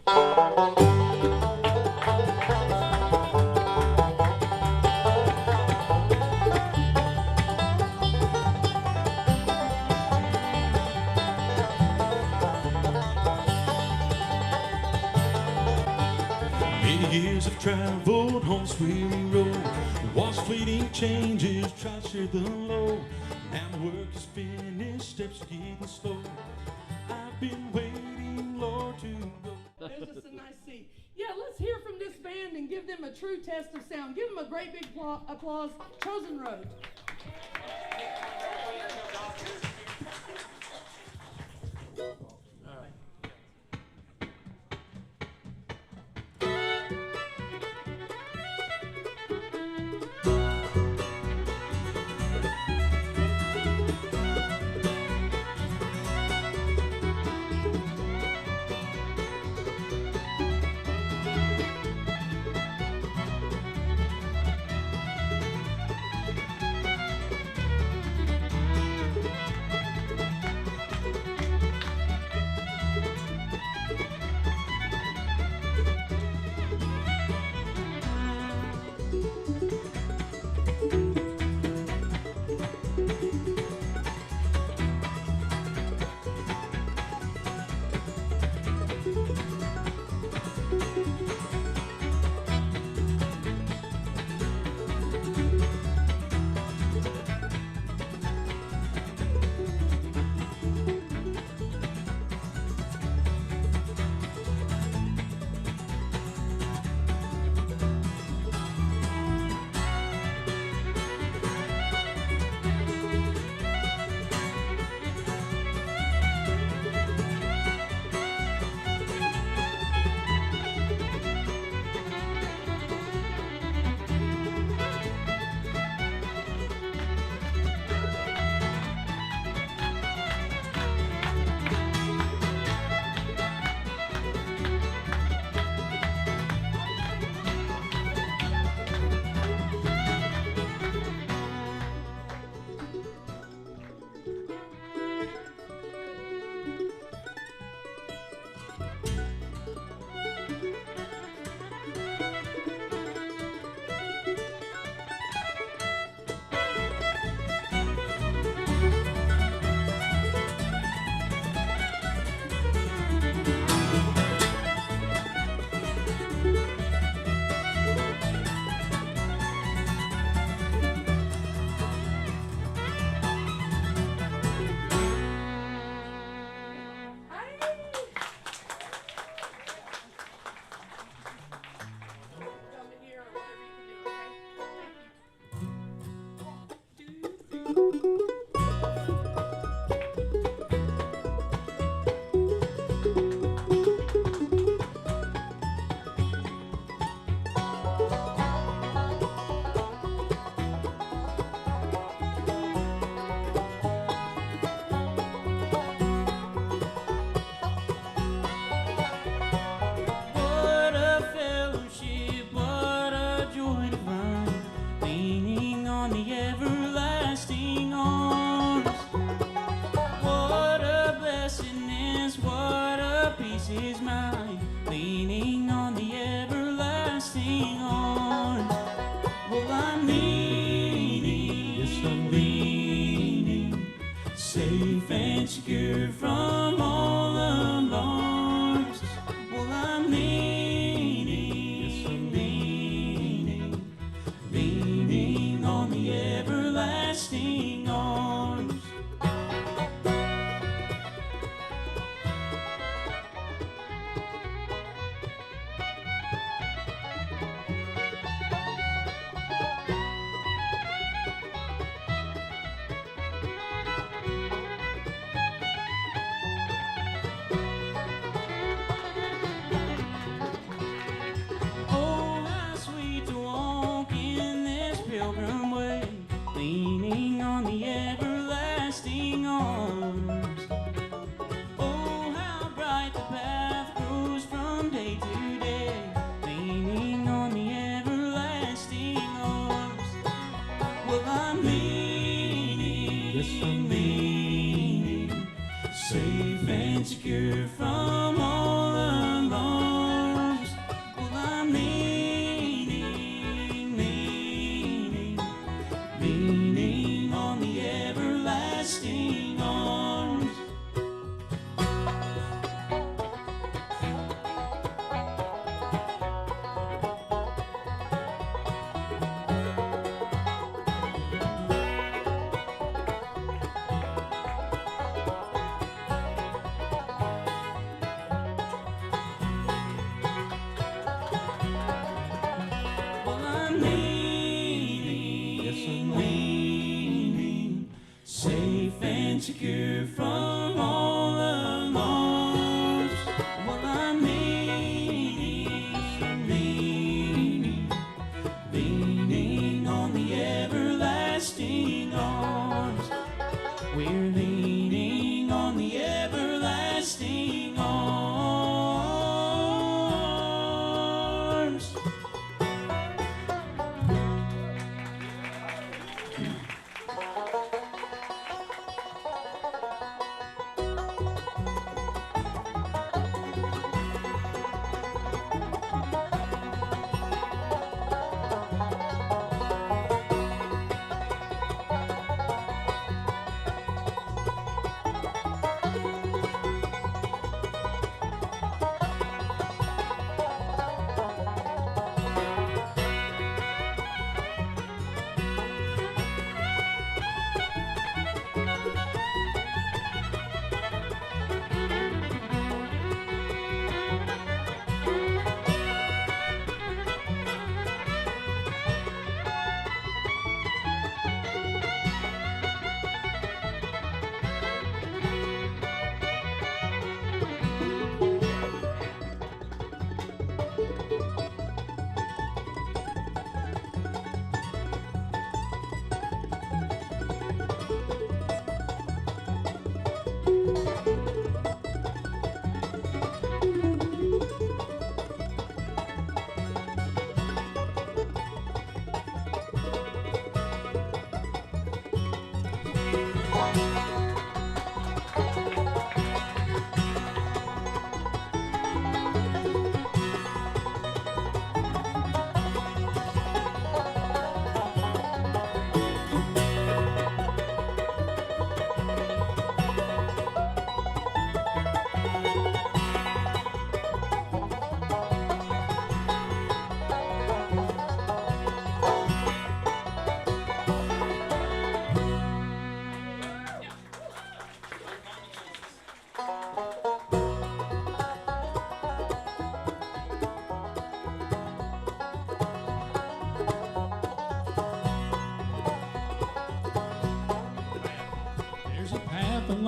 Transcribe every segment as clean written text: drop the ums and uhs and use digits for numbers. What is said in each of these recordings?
Many years have traveled on this weary road, watched fleeting changes, tried to share the load. Now the work is finished, steps are getting slow. I've been waiting, Lord, to go. There's just a nice seat. Yeah, let's hear from this band and give them a true test of sound. Give them a great big applause. Chosen Road.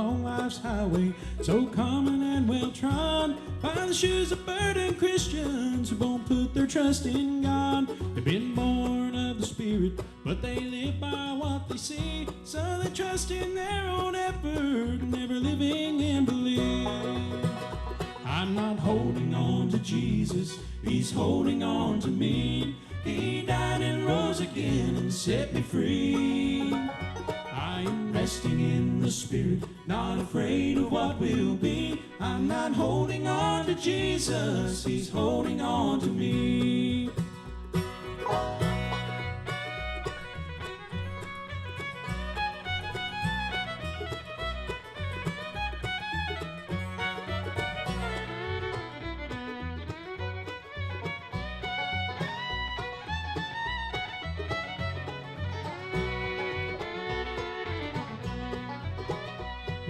along life's highway, so common and well-trod by the shoes of burdened Christians who won't put their trust in God. They've been born of the Spirit, but they live by what they see, so they trust in their own effort, never living in belief. I'm not holding on to Jesus, He's holding on to me. He died and rose again and set me free. I am resting in the Spirit, not afraid of what will be. I'm not holding on to Jesus, He's holding on to me.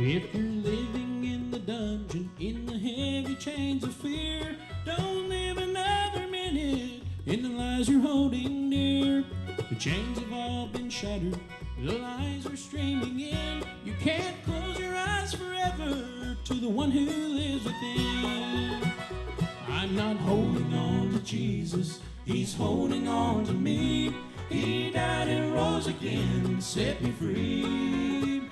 If you're living in the dungeon, in the heavy chains of fear, don't live another minute in the lies you're holding dear. The chains have all been shattered, the lies are streaming in. You can't close your eyes forever to the one who lives within. I'm not holding on to Jesus, He's holding on to me. He died and rose again and set me free.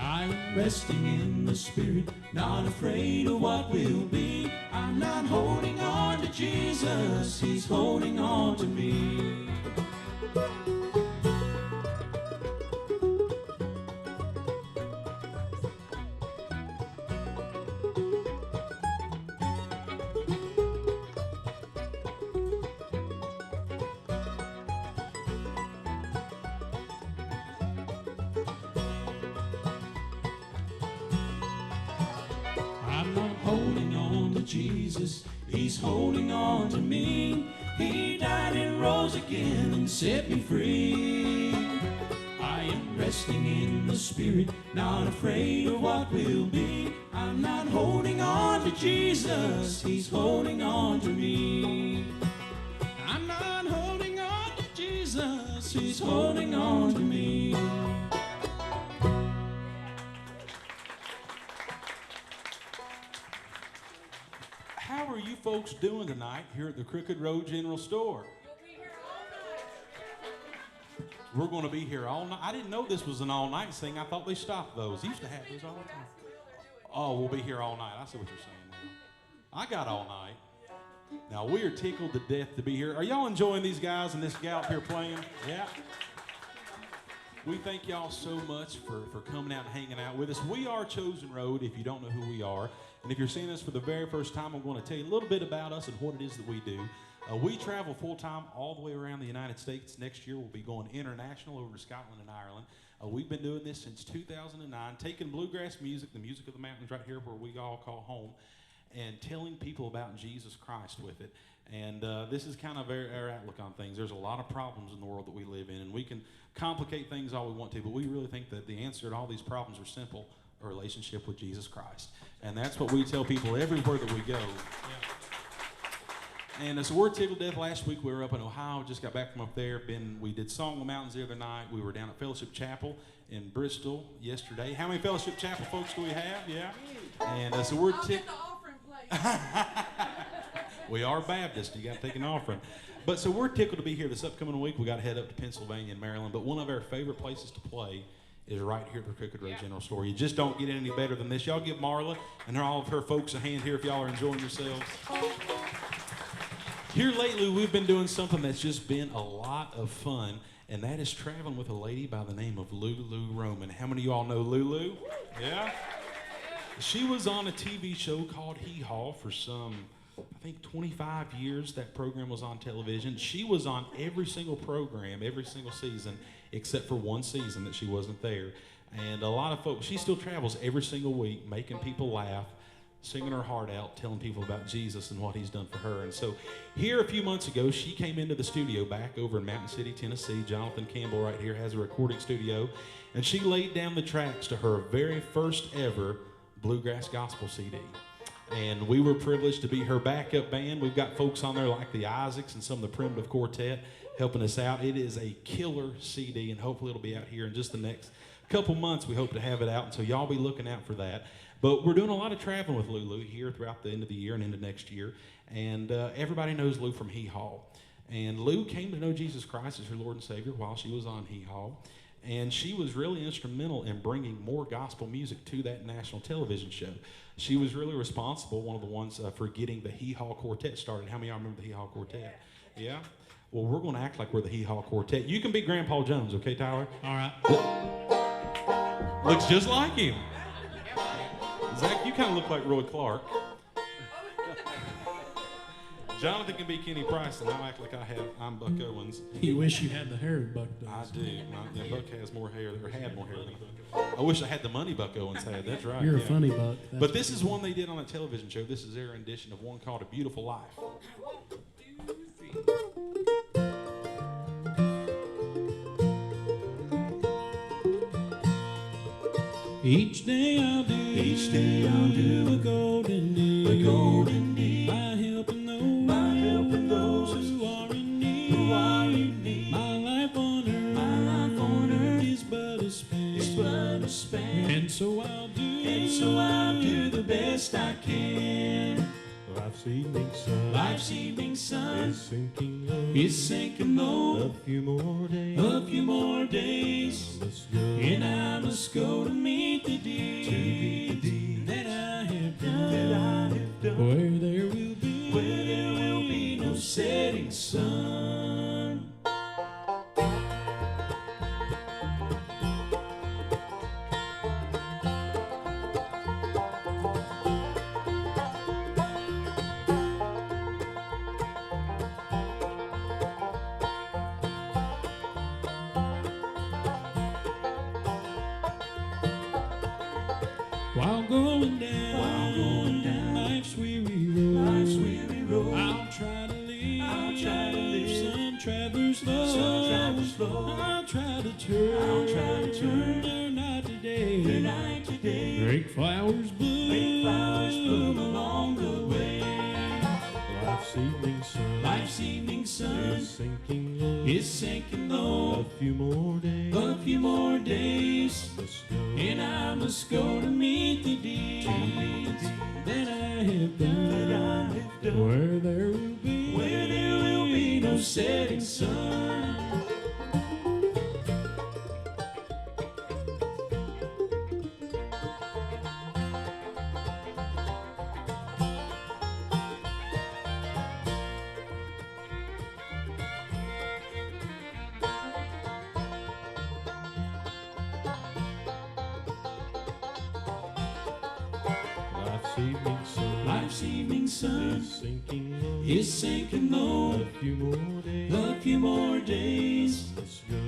I'm resting in the Spirit, not afraid of what will be. I'm not holding on to Jesus, He's holding on to me. I'm not holding on to Jesus, He's holding on to me. He died and rose again and set me free. I am resting in the Spirit, not afraid of what will be. I'm not holding on to Jesus, He's holding on to me. I'm not holding on to Jesus, He's holding on to me. How are you folks doing tonight here at the Crooked Road General Store? We're going to be here all night. I didn't know this was an all-night thing. I thought they stopped those. They used to have those all the time. Oh, we'll be here all night. I see what you're saying now. I got all night. Now, we are tickled to death to be here. Are y'all enjoying these guys and this gal up here playing? Yeah. We thank y'all so much for coming out and hanging out with us. We are Chosen Road, if you don't know who we are. And if you're seeing us for the very first time, I'm going to tell you a little bit about us and what it is that we do. We travel full-time all the way around the United States. Next year, we'll be going international over to Scotland and Ireland. We've been doing this since 2009, taking bluegrass music, the music of the mountains right here where we all call home, and telling people about Jesus Christ with it. And this is kind of our outlook on things. There's a lot of problems in the world that we live in, and we can complicate things all we want to, but we really think that the answer to all these problems are simple: a relationship with Jesus Christ. And that's what we tell people everywhere that we go. Yeah. And so we're tickled to death. Last week we were up in Ohio, just got back from up there. We did Song of the Mountains the other night. We were down at Fellowship Chapel in Bristol yesterday. How many Fellowship Chapel folks do we have? Yeah. And so we're tickled. We are Baptist. You got to take an offering. But so we're tickled to be here this upcoming week. We got to head up to Pennsylvania and Maryland. But one of our favorite places to play is right here at the Crooked Road General Store. You just don't get any better than this. Y'all give Marla and all of her folks a hand here if y'all are enjoying yourselves. Here lately, we've been doing something that's just been a lot of fun, and that is traveling with a lady by the name of Lulu Roman. How many of you all know Lulu? Yeah? She was on a TV show called Hee Haw for some, I think, 25 years. That program was on television. She was on every single program, every single season, except for one season that she wasn't there. And a lot of folks, she still travels every single week, making people laugh, singing her heart out, telling people about Jesus and what He's done for her. And so here a few months ago, she came into the studio back over in Mountain City, Tennessee. Jonathan Campbell right here has a recording studio. And she laid down the tracks to her very first ever bluegrass gospel CD. And we were privileged to be her backup band. We've got folks on there like the Isaacs and some of the Primitive Quartet helping us out. It is a killer CD, and hopefully it'll be out here in just the next couple months we hope to have it out, and so y'all be looking out for that. But we're doing a lot of traveling with Lulu here throughout the end of the year and into next year. And everybody knows Lou from Hee Haw. And Lou came to know Jesus Christ as her Lord and Savior while she was on Hee Haw. And she was really instrumental in bringing more gospel music to that national television show. She was really responsible, one of the ones for getting the Hee Haw Quartet started. How many of y'all remember the Hee Haw Quartet? Yeah? Well, we're going to act like we're the Hee Haw Quartet. You can be Grandpa Jones, okay, Tyler? All right. Looks just like him. Zach, you kind of look like Roy Clark. Jonathan can be Kenny Price, and I'll act like I'm Buck Owens. You wish you had the hair Buck does. I do. Buck has more hair, or had more hair than Buck. I wish I had the money Buck Owens had. That's right. You're a funny Buck. But this is one they did on a television show. This is their rendition of one called A Beautiful Life. Each day I'll do a golden deed, by helping those who are in need. My life on earth is but a span, and so I'll do the best I can. Life's evening sun is sinking low. A few more days, and I must go to meet the deed that I have done, where there will be no setting sun. While going down life's weary road, I'll try to live some traveler's low. I'll try to turn their night today. Break flowers bloom along the way. Life's evening sun is sinking low. A few more days, and I must go to meet the deed that I have done, where there will be no setting sun. Life's evening sun is sinking low. A few more days,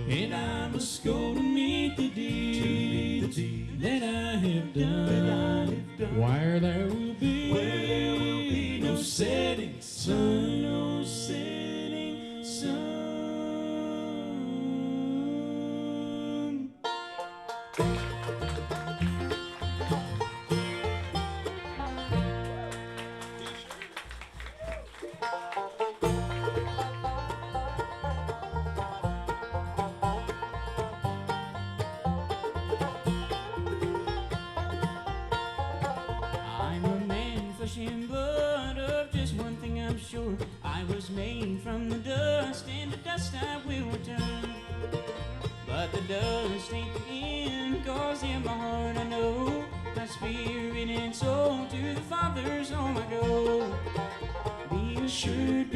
and I must go to meet the deed that I have done, where there will be no setting sun, no setting sun. And blood of just one thing I'm sure, I was made from the dust, and to dust I will return. But the dust ain't the end, 'cause in my heart I know my spirit and soul to the Father's home I go. Be assured,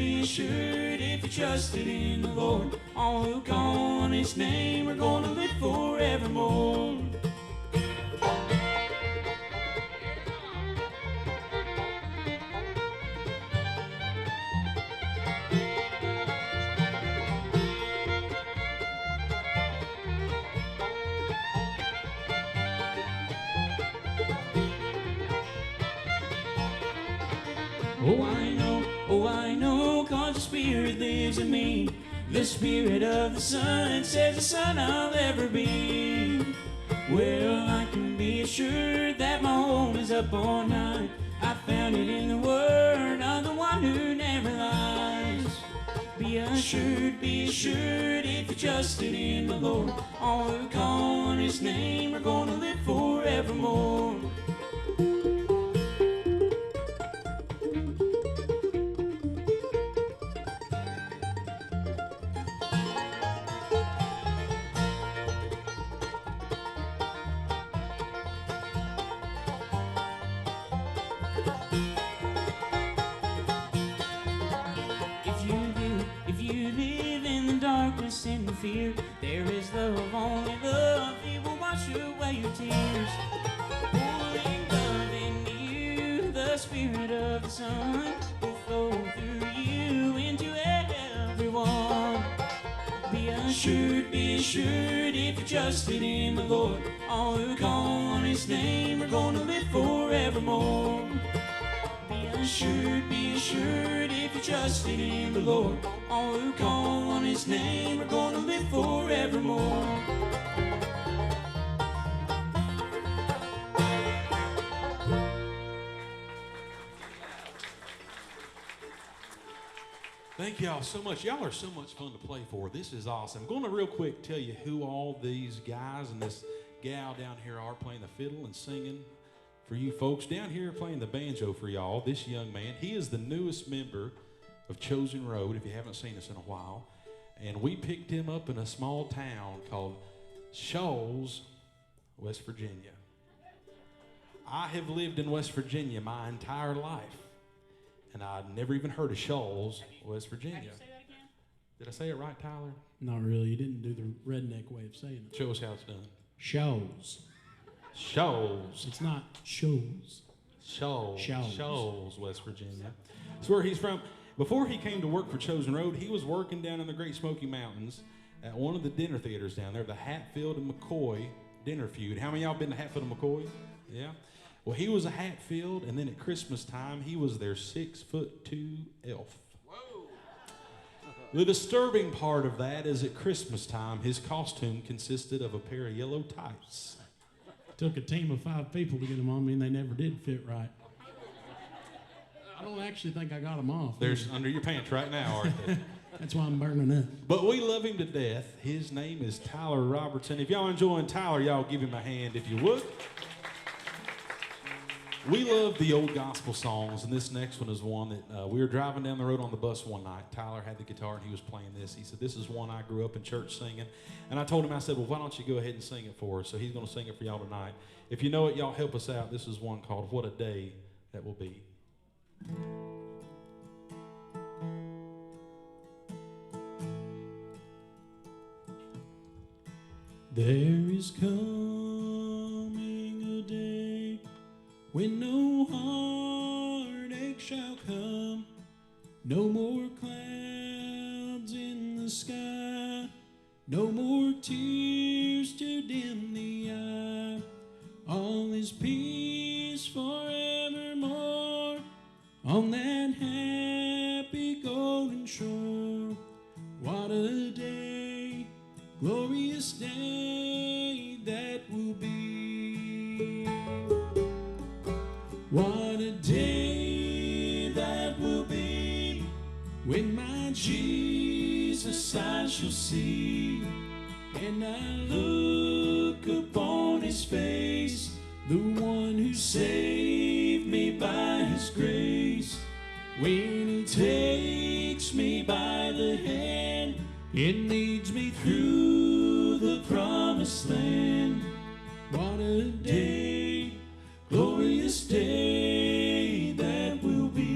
if you trusted in the Lord, all who call on His name are gonna live forevermore. Oh I know, 'cause the Spirit lives in me. The Spirit of the Son says the Son I'll ever be. Well, I can be assured that my home is up all night. I found it in the Word of the one who never lies. Be Be assured, if you're trusting in the Lord, all who call on His name are gonna live forevermore. If you live in the darkness and the fear, there is love, only love, He will wash away your tears. Pouring love into you, the Spirit of the Son will flow through you into everyone. Be assured, if you're trusting in the Lord, all who call on His name are gonna live forevermore. Be assured, if you're trusting in the Lord, all who call on His name are gonna live forevermore. Thank y'all so much. Y'all are so much fun to play for. This is awesome. I'm going to real quick tell you who all these guys and this gal down here are playing the fiddle and singing for you folks. Down here playing the banjo for y'all, this young man, he is the newest member of Chosen Road, if you haven't seen us in a while. And we picked him up in a small town called Shoals, West Virginia. I have lived in West Virginia my entire life, and I'd never even heard of Shoals, West Virginia. Can you say that again? Did I say it right, Tyler? Not really. You didn't do the redneck way of saying it. Show us how it's done. Shows. Shoals. It's not shows. Shoals. Shoals. Shoals, West Virginia. That's where he's from. Before he came to work for Chosen Road, he was working down in the Great Smoky Mountains at one of the dinner theaters down there, the Hatfield and McCoy Dinner Feud. How many of y'all been to Hatfield and McCoy? Yeah. Well, he was a Hatfield, and then at Christmas time, he was their 6'2" elf. Whoa. The disturbing part of that is at Christmas time, his costume consisted of a pair of yellow tights. Took a team of 5 people to get them on me, and they never did fit right. I don't actually think I got them off. They're under your pants right now, aren't they? That's why I'm burning up. But we love him to death. His name is Tyler Robertson. If y'all enjoying Tyler, y'all give him a hand if you would. We love the old gospel songs, and this next one is one that we were driving down the road on the bus one night. Tyler had the guitar, and he was playing this. He said, this is one I grew up in church singing. And I told him, I said, well, why don't you go ahead and sing it for us? So he's going to sing it for y'all tonight. If you know it, y'all help us out. This is one called What a Day That Will Be. There is coming a day when no heartache shall come, no more clouds in the sky, no more tears to dim the eye. All is peace forevermore on that happy golden shore. What a day, glorious day that will be. What a day that will be when my Jesus I shall see, and I look upon His face, the one who saved me by His grace. When He takes me by the hand and leads me through the promised land. What a day, glorious day that will be.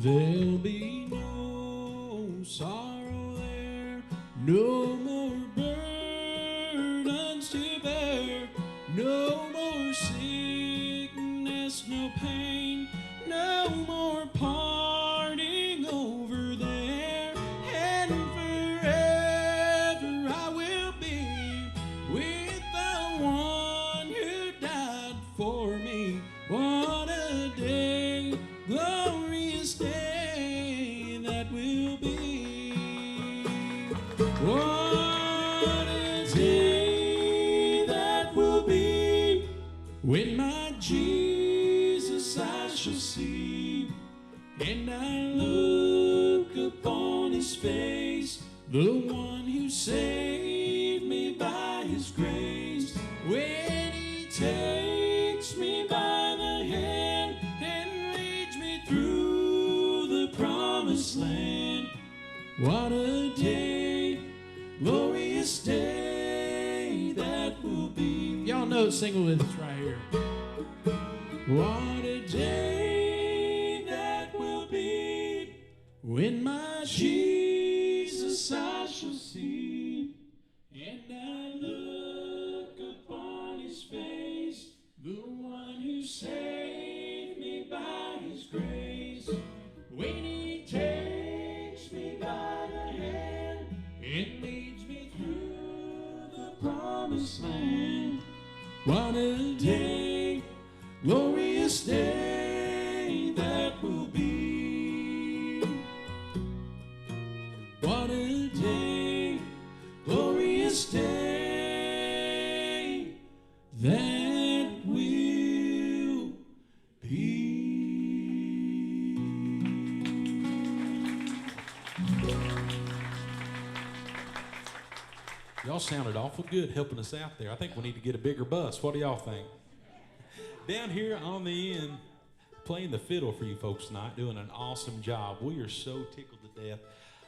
There'll be no sorrow there, no more burdens to bear, no more sickness, no pain, no more parting over there, and forever I will be with the one who died for me. What a day, glorious day that will be. What a day. When my Jesus I shall see, and I look upon his face, the one who saved me by his grace. When he takes me by the hand and leads me through the promised land. What a day, glorious day that will be. Y'all know, sing with us right here. What a day that will be, when my Jesus I shall see, and I look upon his face, the one who saved me by his grace. When he takes me by the hand and leads me through the promised land. What a day, glorious day that will be. What a day, glorious day that will be. Y'all sounded awful good helping us out there. I think we need to get a bigger bus. What do y'all think? Down here on the end, playing the fiddle for you folks tonight, doing an awesome job. We are so tickled to death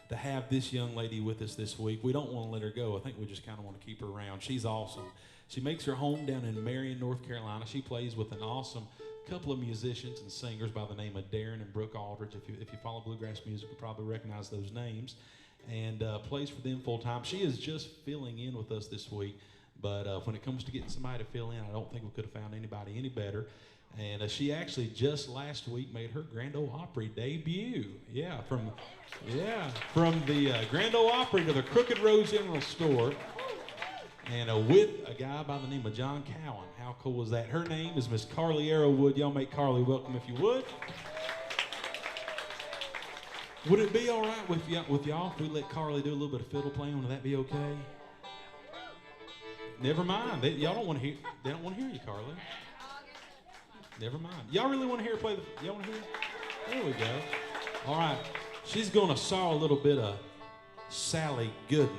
to have this young lady with us this week. We don't want to let her go. I think we just kind of want to keep her around. She's awesome. She makes her home down in Marion, North Carolina. She plays with an awesome couple of musicians and singers by the name of Darren and Brooke Aldridge. If you follow bluegrass music, you probably recognize those names. And plays for them full time. She is just filling in with us this week. But when it comes to getting somebody to fill in, I don't think we could have found anybody any better. And she actually just last week made her Grand Ole Opry debut. From the Grand Ole Opry to the Crooked Road General Store. And with a guy by the name of John Cowan. How cool is that? Her name is Miss Carly Arrowwood. Y'all make Carly welcome if you would. Would it be all right with y'all if we let Carly do a little bit of fiddle playing? Would that be okay? Never mind. Y'all don't want to hear. They don't want to hear you, Carly. Never mind. Y'all really want to hear her play the? Y'all want to hear? There we go. All right. She's gonna saw a little bit of Sally Gooden.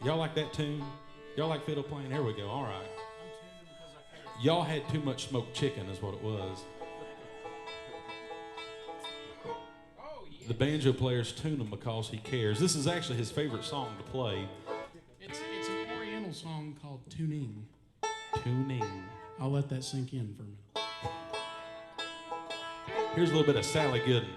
Y'all like that tune? Y'all like fiddle playing? Here we go. All right. Y'all had too much smoked chicken, is what it was. The banjo player's tune him because he cares. This is actually his favorite song to play. It's an Oriental song called Tuning. Tuning. I'll let that sink in for a minute. Here's a little bit of Sally Gooden.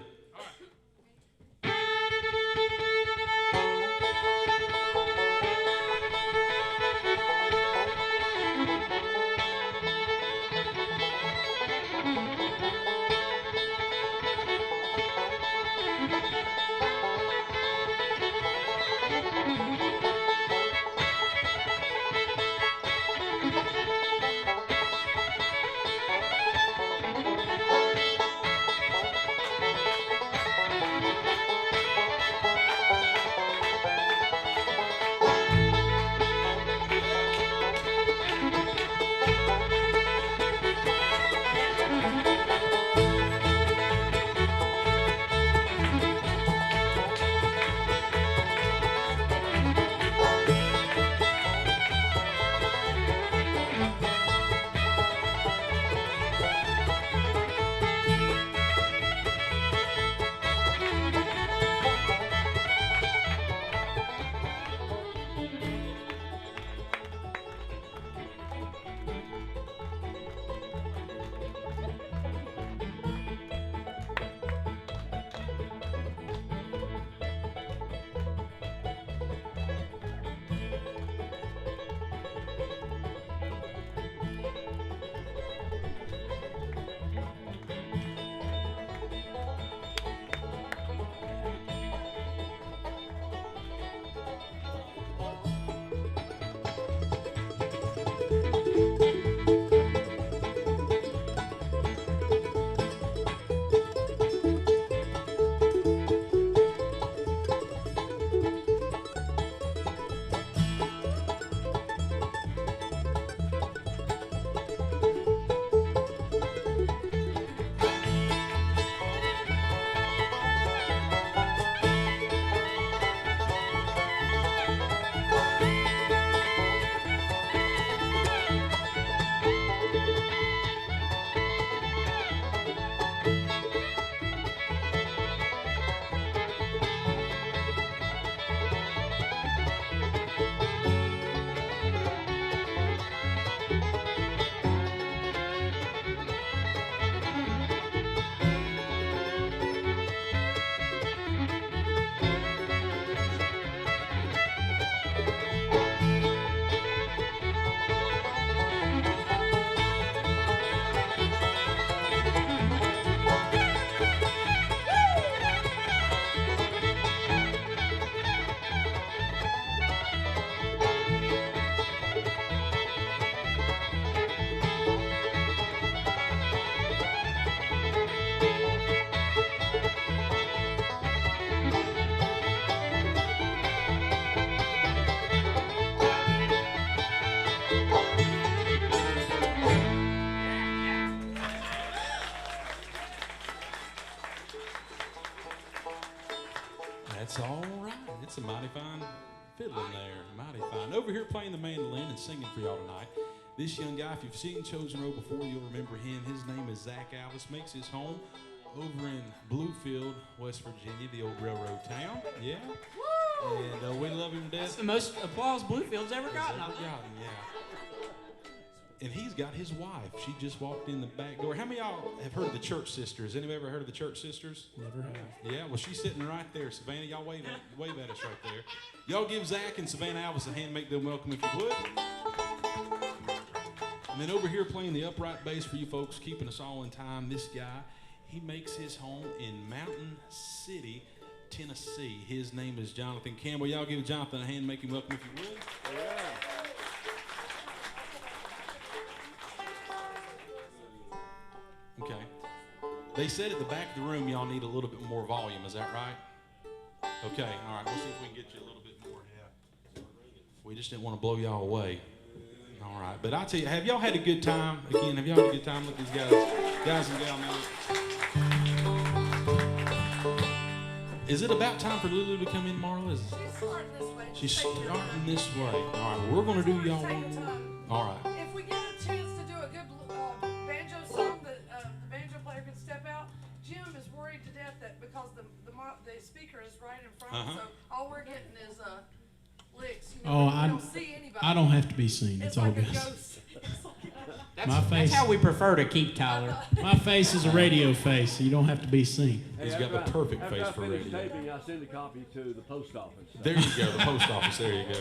fiddling there. Mighty fine. Over here playing the mandolin and singing for y'all tonight. This young guy, if you've seen Chosen Road before, you'll remember him. His name is Zach Alice. Makes his home over in Bluefield, West Virginia, the old railroad town. Yeah. And we love him to death. That's the most applause Bluefield's ever gotten. And he's got his wife. She just walked in the back door. How many of y'all have heard of the Church Sisters? Anybody ever heard of the Church Sisters? Never have. Yeah, well, she's sitting right there. Savannah, y'all wave at us right there. Y'all give Zach and Savannah Alvis a hand, make them welcome if you would. And then over here playing the upright bass for you folks, keeping us all in time, this guy, he makes his home in Mountain City, Tennessee. His name is Jonathan Campbell. Y'all give Jonathan a hand, make him welcome if you would. Yeah. Okay. They said at the back of the room y'all need a little bit more volume. Is that right? Okay. All right. We'll see if we can get you a little bit more. Yeah. We just didn't want to blow y'all away. All right. But I'll tell you, have y'all had a good time? Again, have y'all had a good time? Look at these guys and gals now. Is it about time for Lulu to come in, Marla? She's starting this way. She's starting this way. All right. We're going to do y'all one more. All right. If we get a chance to do a good banjo song that the banjo player can step out, Jim is worried to death that because the speaker is right in front, so all we're getting is licks. You know, we don't see anybody. I don't have to be seen. It's all like good. a ghost. That's how we prefer to keep Tyler. My face is a radio face, so you don't have to be seen. He's got the perfect face for radio. After I finish taping, I send a copy to the post office. There you go, the post office. There you go.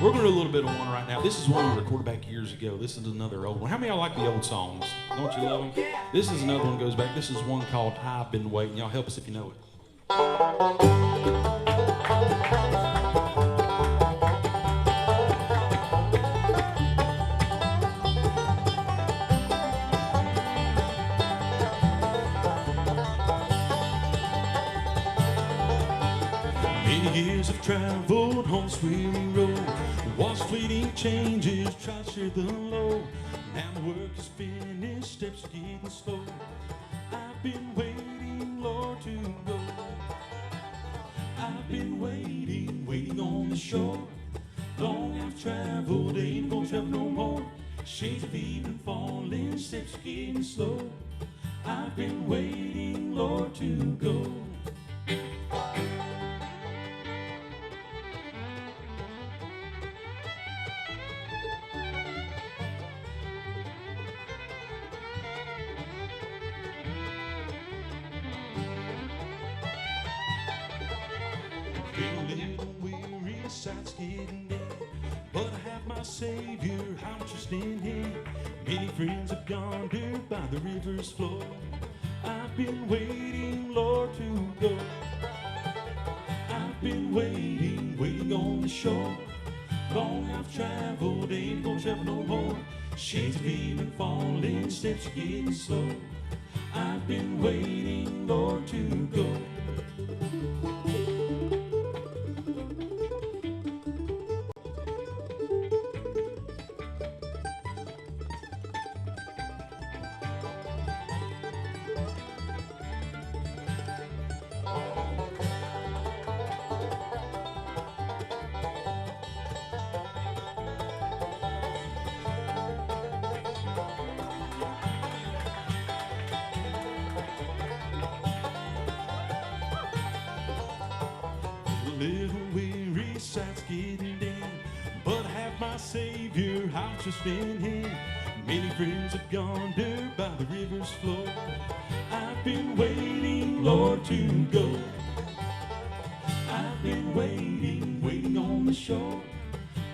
We're going to do a little bit of one right now. This is one we recorded back years ago. This is another old one. How many of y'all like the old songs? Don't you love them? This is another one that goes back. This is one called I've Been Waiting. Y'all help us if you know it. Many years I've traveled on this weary road, watched fleeting changes, tried to share the load. Now the work is finished, steps are getting slow. I've been waiting, Lord, to go. I've been waiting on the shore. Long I've traveled, ain't gonna travel no more. Shades of evening falling, steps are getting slow. I've been waiting, Lord, to go. Sights getting dim, but I have my Savior, I'm just in Him. Many friends have wandered by the river's flow. I've been waiting, Lord, to go. I've been waiting on the shore. Long I've traveled, ain't gonna travel no more. Shades of evening falling, steps are getting slow. I've been waiting, Lord, to go. Little weary sights getting dim, but I have my Savior, I'll trust in Him. Many friends have wandered by the river's flow. I've been waiting, Lord, to go. I've been waiting on the shore.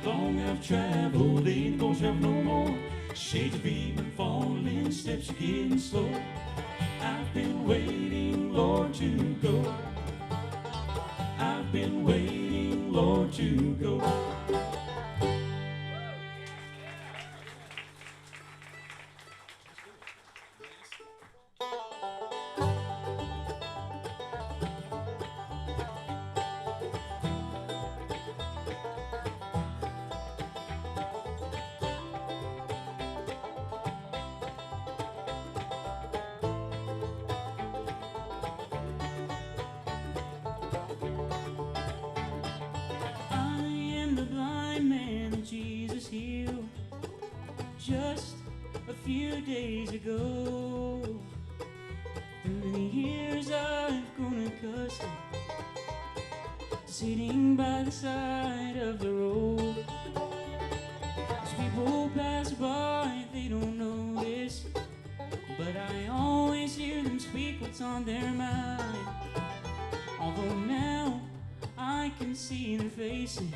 Long I've traveled, ain't gonna travel no more. Shades of evening falling, steps are getting slow. I've been waiting, Lord, to go. I've been waiting, Lord, to go. days ago. Through the years I've grown accustomed to sitting by the side of the road. As people pass by, they don't notice, but I always hear them speak what's on their mind. Although now I can see their faces,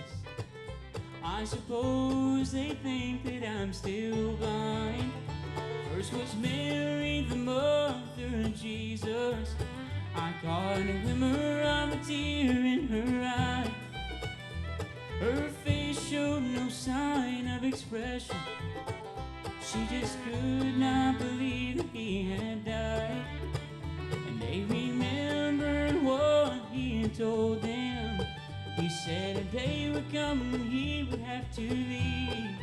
I suppose they think that I'm still blind. First was Mary, the mother of Jesus. I caught a glimmer of a tear in her eye. Her face showed no sign of expression. She just could not believe that he had died. And they remembered what he had told them. He said a day would come when he would have to leave,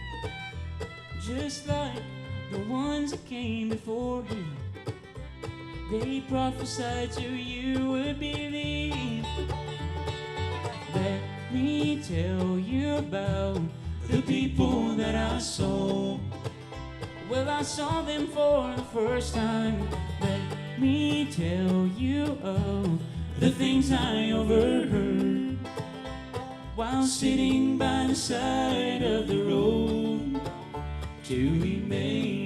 just like the ones that came before him. They prophesied so you would believe. Let me tell you about the people that I saw. Well, I saw them for the first time. Let me tell you of the things I overheard while sitting by the side of the road to Emmaus.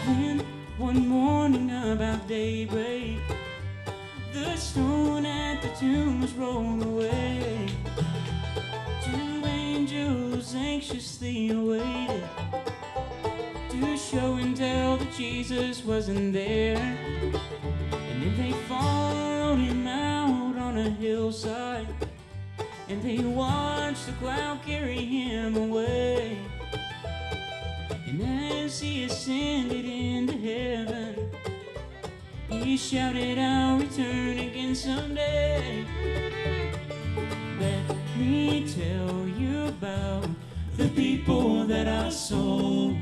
Then one morning about daybreak, the stone at the tomb was rolled away. Two angels anxiously awaited to show and tell that Jesus wasn't there. And then they followed him out on a hillside, and they watched the cloud carry him away. And as he ascended into heaven, he shouted, I'll return again someday. Let me tell you about the people that I saw.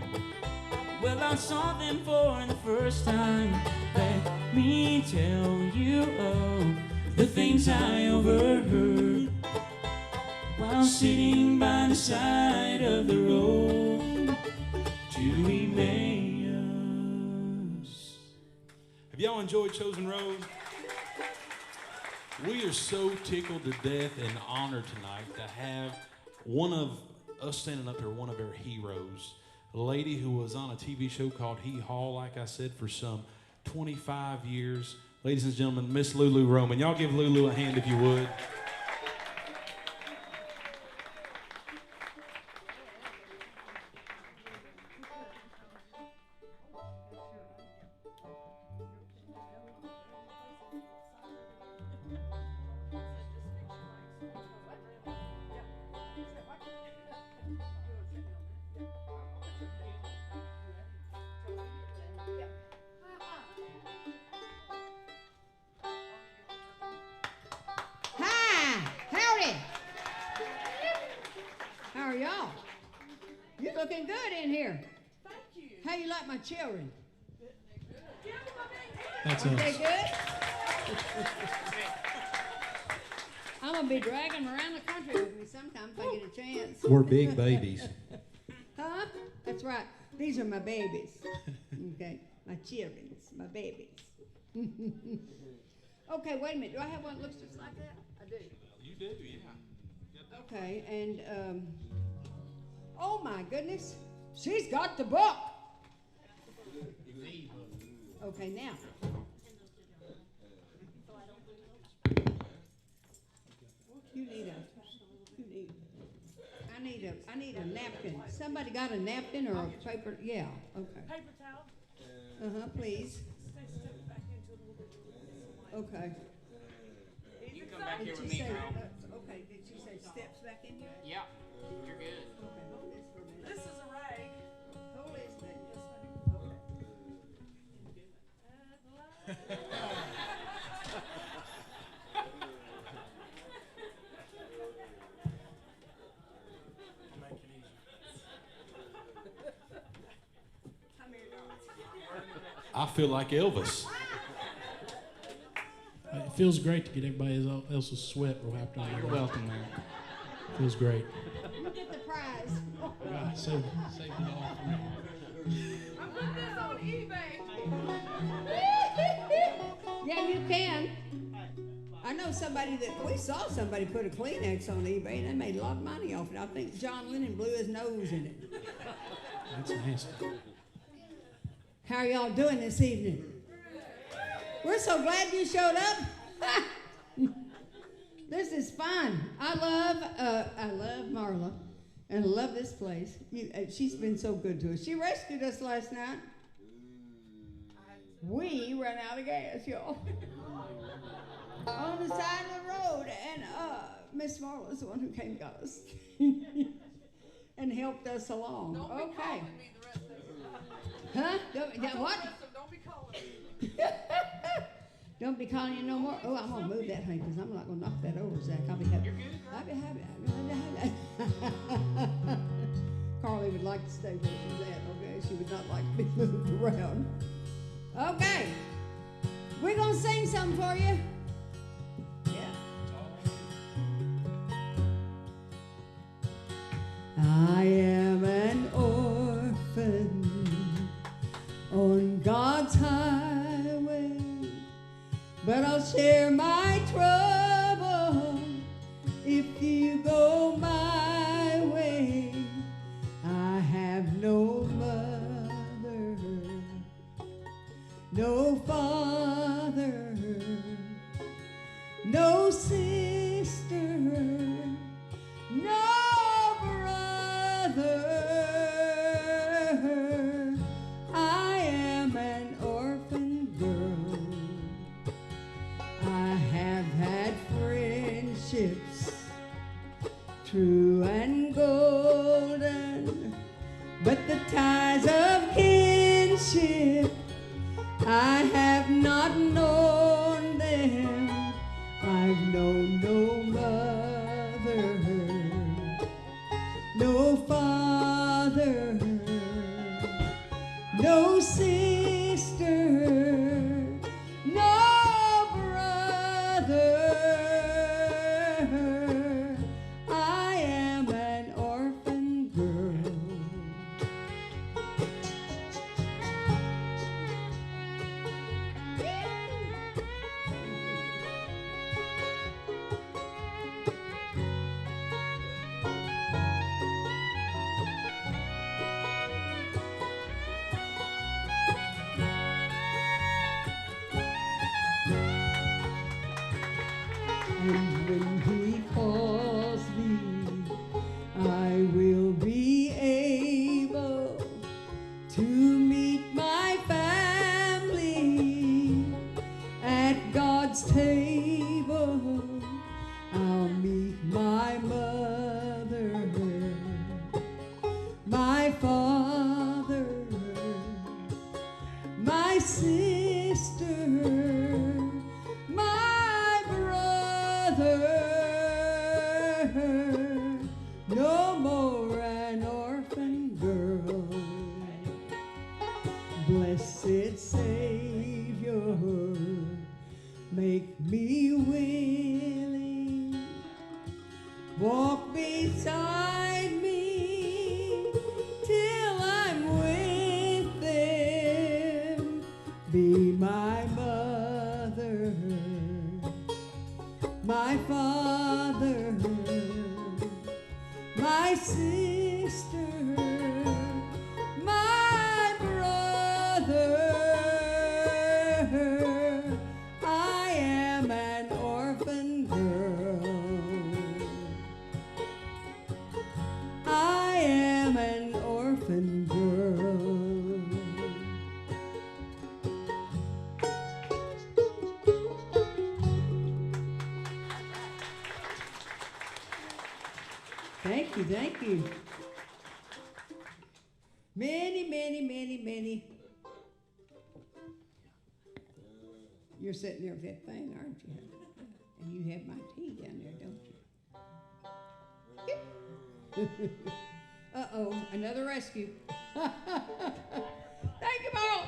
Well, I saw them for the first time. Let me tell you of the things I overheard while sitting by the side of the road to Emmaus. Have y'all enjoyed Chosen Road? We are so tickled to death and honored tonight to have one of us standing up here, one of our heroes, a lady who was on a TV show called Hee Haw, like I said, for some 25 years. Ladies and gentlemen, Miss Lulu Roman. Y'all give Lulu a hand if you would. Hi, howdy. How are y'all? You're looking good in here. Thank you. How you like my children? That's Are they us. good? I'm gonna be dragging them around the country with me sometime if I get a chance. We're big babies. Huh? That's right. These are my babies. Okay, my children, my babies. Okay, wait a minute. Do I have one that looks just like that? I do. You do, yeah. Okay, and oh my goodness, she's got the book. Okay, now. I need a napkin. Somebody got a napkin or a paper? Yeah. Okay. Paper towel? Please. Okay. You can come back here Did with she me, say, Carl. okay, did she say steps back in here? Yeah, you're good. Okay, hold this for a minute. This is a rag. Hold this, baby. Come here, Dot. I feel like Elvis. It feels great to get everybody else's sweat wrapped on. You're welcome, man. Feels great. You get the prize. Yeah, save it all for me. I'm putting this on eBay. Yeah, you can. I know we saw somebody put a Kleenex on eBay and they made a lot of money off it. I think John Lennon blew his nose in it. That's nasty. How are y'all doing this evening? We're so glad you showed up. This is fun. I love Marla, and I love this place. She's been so good to us. She rescued us last night. We ran out of gas, y'all. On the side of the road, and Miss Marla's the one who came and got us and helped us along. Don't be Okay. calling me the rest of it. Huh? What? Don't be calling me. Don't be calling you no more. Oh, I'm gonna move that thing because I'm not gonna knock that over, Zach. I'll be happy. I'll be happy. Carly would like to stay where she's at. Okay, she would not like to be moved around. Okay, we're gonna sing something for you. Yeah. I am an orphan on God's highway, but I'll share my trouble if you go my way. I have no mother, no father, no sister, no brother. I am an orphan girl. I have had friendships, true and golden, but the ties of kinship, I have not known them. I've known no mother, no father, no sister, no brother. I am an orphan girl. And when he calls me, I will be able to meet my family at God's table. I'll meet my mother, my father, my sister, my brother. No more an orphan girl. Blessed Savior, make me willing. Walk beside me till I'm with them. Be my mother, my father, my sister, my brother. I am an orphan girl. I am an orphan girl. thank you. Many, many, many, many. You're sitting there with that thing, aren't you? And you have my tea down there, don't you? Uh-oh, another rescue. Thank you, Paul.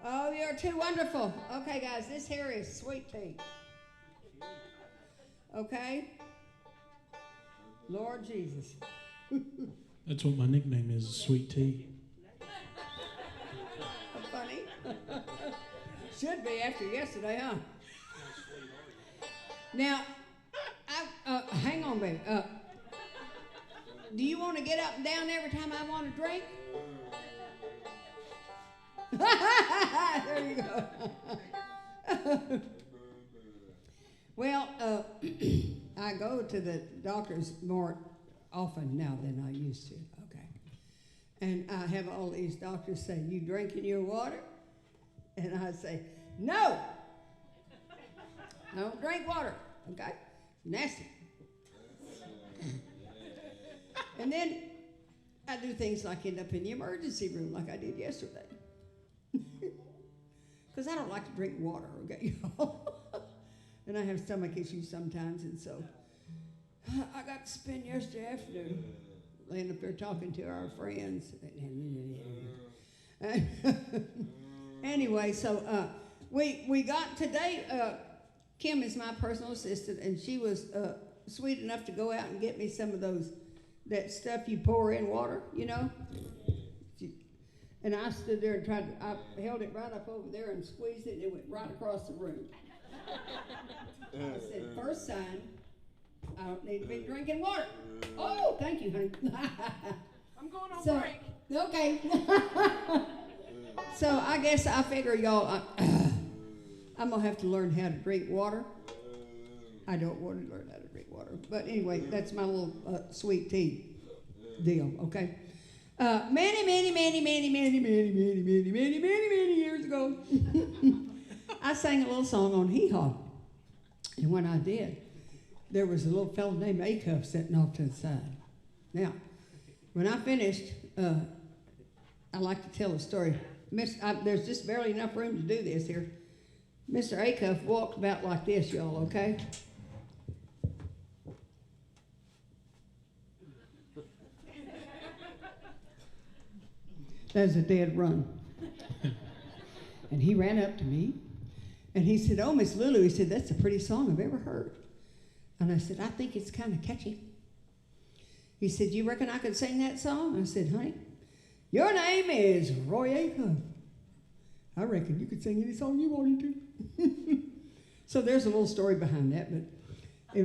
Oh, you're too wonderful. Okay, guys, this here is sweet tea. Okay? Lord Jesus. That's what my nickname is, Sweet Tea. Funny. Should be after yesterday, huh? Now, hang on, baby. Do you want to get up and down every time I want to drink? There you go. Well, I go to the doctors more often now than I used to, okay? And I have all these doctors say, you drinking your water? And I say, no! I don't drink water, okay? Nasty. And then I do things like end up in the emergency room like I did yesterday. Because I don't like to drink water, okay? And I have stomach issues sometimes, and so I got to spend yesterday afternoon laying up there talking to our friends. Anyway, so we got today, Kim is my personal assistant, and she was sweet enough to go out and get me some of that stuff you pour in water, you know? And I stood there and I held it right up over there and squeezed it, and it went right across the room. I said, first sign, I don't need to be drinking water. Oh, thank you, honey. I'm going on So, break. okay. So I guess I figure, y'all, I'm going to have to learn how to drink water. I don't want to learn how to drink water. But anyway, that's my little sweet tea deal, okay? Many years ago, I sang a little song on Hee Haw. And when I did, there was a little fellow named Acuff sitting off to the side. Now, when I finished, I like to tell a story. There's just barely enough room to do this here. Mr. Acuff walked about like this, y'all, okay? That was a dead run. And he ran up to me, and he said, oh, Miss Lulu, he said, that's the prettiest song I've ever heard. And I said, I think it's kind of catchy. He said, you reckon I could sing that song? I said, honey, your name is Roy Acuff. I reckon you could sing any song you wanted to. So there's a little story behind that, but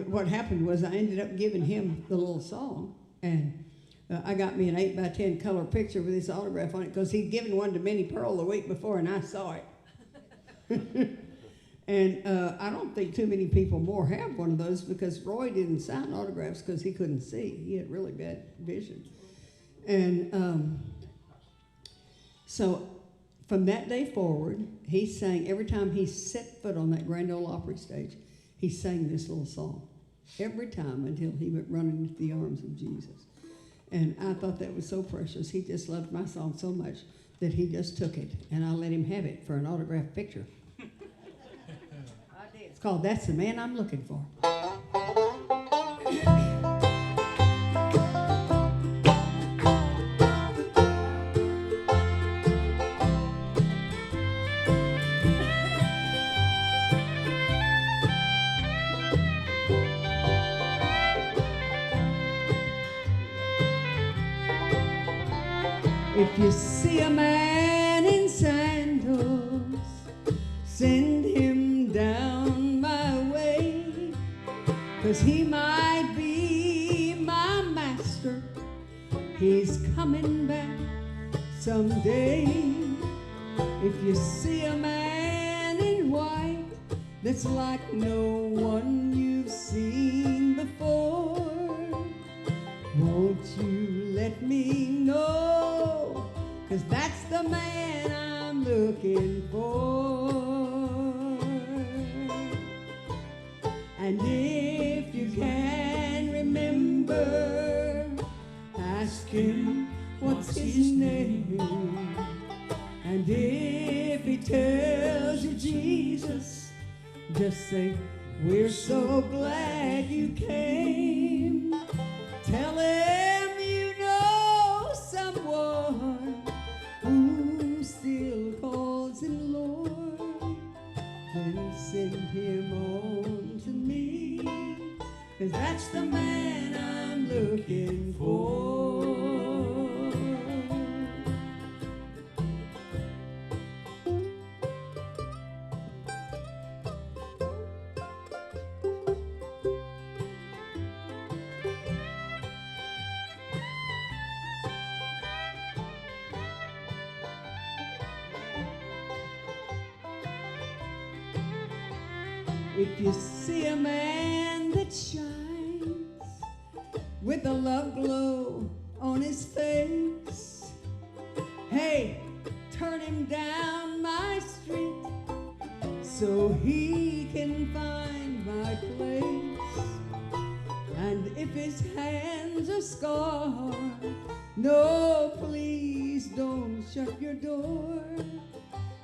what happened was I ended up giving him the little song, and I got me an 8x10 color picture with his autograph on it because he'd given one to Minnie Pearl the week before, and I saw it. And I don't think too many people more have one of those because Roy didn't sign autographs because he couldn't see. He had really bad vision. And so from that day forward, he sang, every time he set foot on that Grand Ole Opry stage, he sang this little song. Every time until he went running into the arms of Jesus. And I thought that was so precious. He just loved my song so much that he just took it, and I let him have it for an autographed picture. I did. It's called That's the Man I'm Looking For. If you see a man in sandals, send him down my way, 'cause he might be my master. He's coming back someday. If you see a man in white that's like no one you've seen before, won't you let me know? 'Cause that's the man I'm looking for. And if you what's his name? And if he tells you Jesus, just say, we're so glad you came. Tell him you know someone who still calls him Lord. Then send him on to me, 'cause that's the man I'm looking for. If you see a man that shines with a love glow on his face, hey, turn him down my street so he can find my place. And if his hands are scarred, no, please don't shut your door.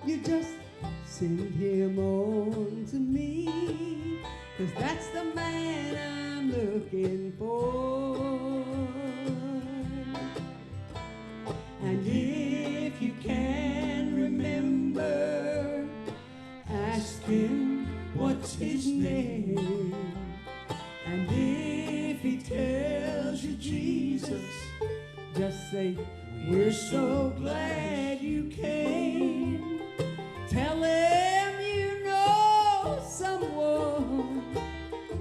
You just send him on to me, 'cause that's the man I'm looking for. And if you can remember, ask him what's his name. And if he tells you Jesus, just say, we're so glad you came. Tell him you know someone